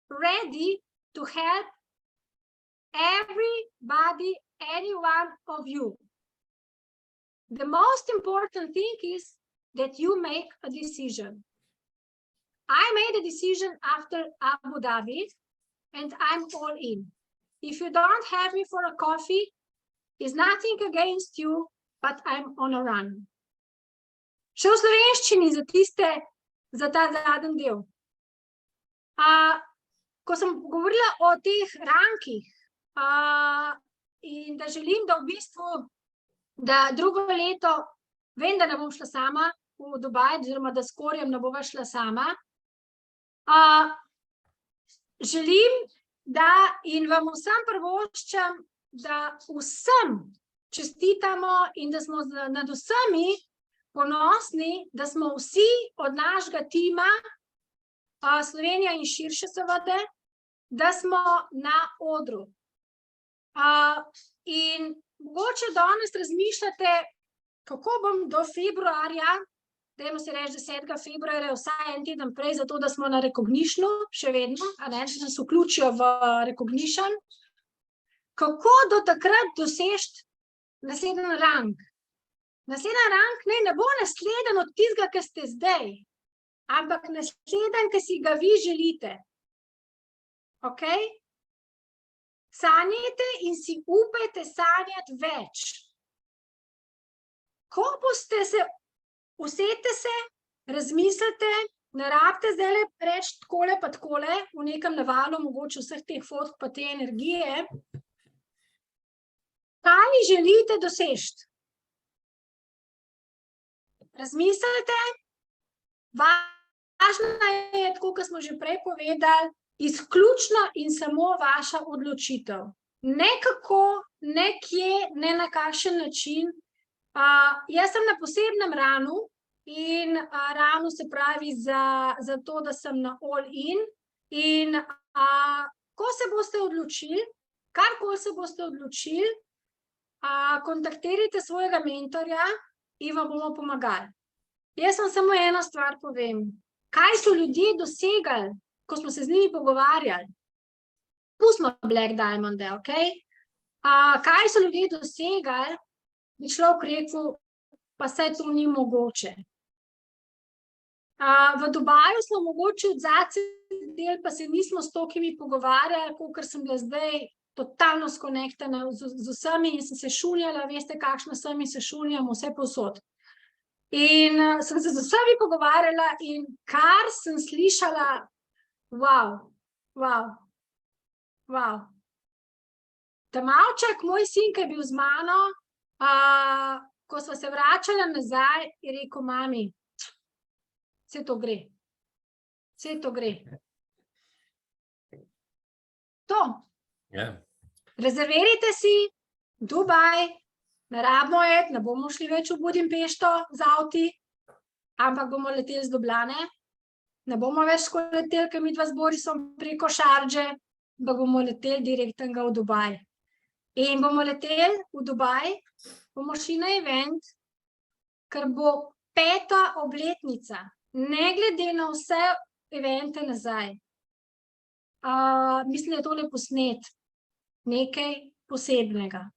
ready to help everybody, any one of you. The most important thing is that you make a decision. I made a decision after Abu Dhabi and I'm all in. If you don't have me for a coffee, it's nothing against you, but I'm on a run. Še v slovenščini za ta zadnji del. Ko sem govorila o teh rankih in da želim, da v bistvu, da drugo leto, vem, da ne bom šla sama v Dubaj, oziroma da s Korjem ne bova šla sama. želim, da in vam vsem privoščam, da vsem čestitamo in da smo nad vsemi ponosni, da smo vsi od našega tima, Slovenija in širše seveda, da smo na odru. In mogoče danes razmišljate, kako bom do februarja, dajmo si reči 10. februarja, vsaj en teden prej, zato da smo na Recognitionu, še vedno, da nas vključijo v Recognition, kako do takrat dosežeti naslednji rang. Naslednji rang ne bo nasleden od tistega, ki ste zdaj, ampak nasleden, ki si ga vi želite. Ok? Sanjajte in si upajte sanjati več. Ko boste usedite se, razmislite, ne rabite zdaj reči takole pa takole, v nekem navalu mogoče vseh teh fotk pa te energije. Kaj želite dosežiti? Razmislite, važno je, tako kot smo že prej povedali, izključno in samo vaša odločitev. Ne kako, ne kje, ne na kakšen način. Jaz sem na posebnem ranu in ranu se pravi za to, da sem na all in. In ko se boste odločili, karkoli se boste odločili, kontaktirajte svojega mentorja in vam bomo pomagali. Jaz vam samo eno stvar povem. Kaj so ljudje dosegali, ko smo se z njimi pogovarjali? Pustimo Black Diamonde, ok? Kaj so ljudje dosegali, bi človek rekel, pa saj to ni mogoče. V Dubaju smo mogoče od zadnji del, pa se nismo s tokimi pogovarjali, kakor sem bila zdaj totalno skonektana z vsemi in sem se šuljala, veste, kakšna sem in se šuljam vse povsod. In sem se z vsemi pogovarjala in kar sem slišala, wow. Tamalček, moj sin, ki je bil z mano, ko sva se vračala nazaj, je rekel, mami, vse to gre. To. Rezervirajte si Dubaj, ne rabimo iti, ne bomo šli več v Budimpešto z avti, ampak bomo leteli z Ljubljane, ne bomo več leteli, ker midva z Borisom preko Šardže, ampak bomo leteli direktnega v Dubaj. In bomo leteli v Dubaj, bomo šli na event, ker bo 5. obletnica, ne glede na vse evente nazaj. Mislim, da je tole posnet nekaj posebnega.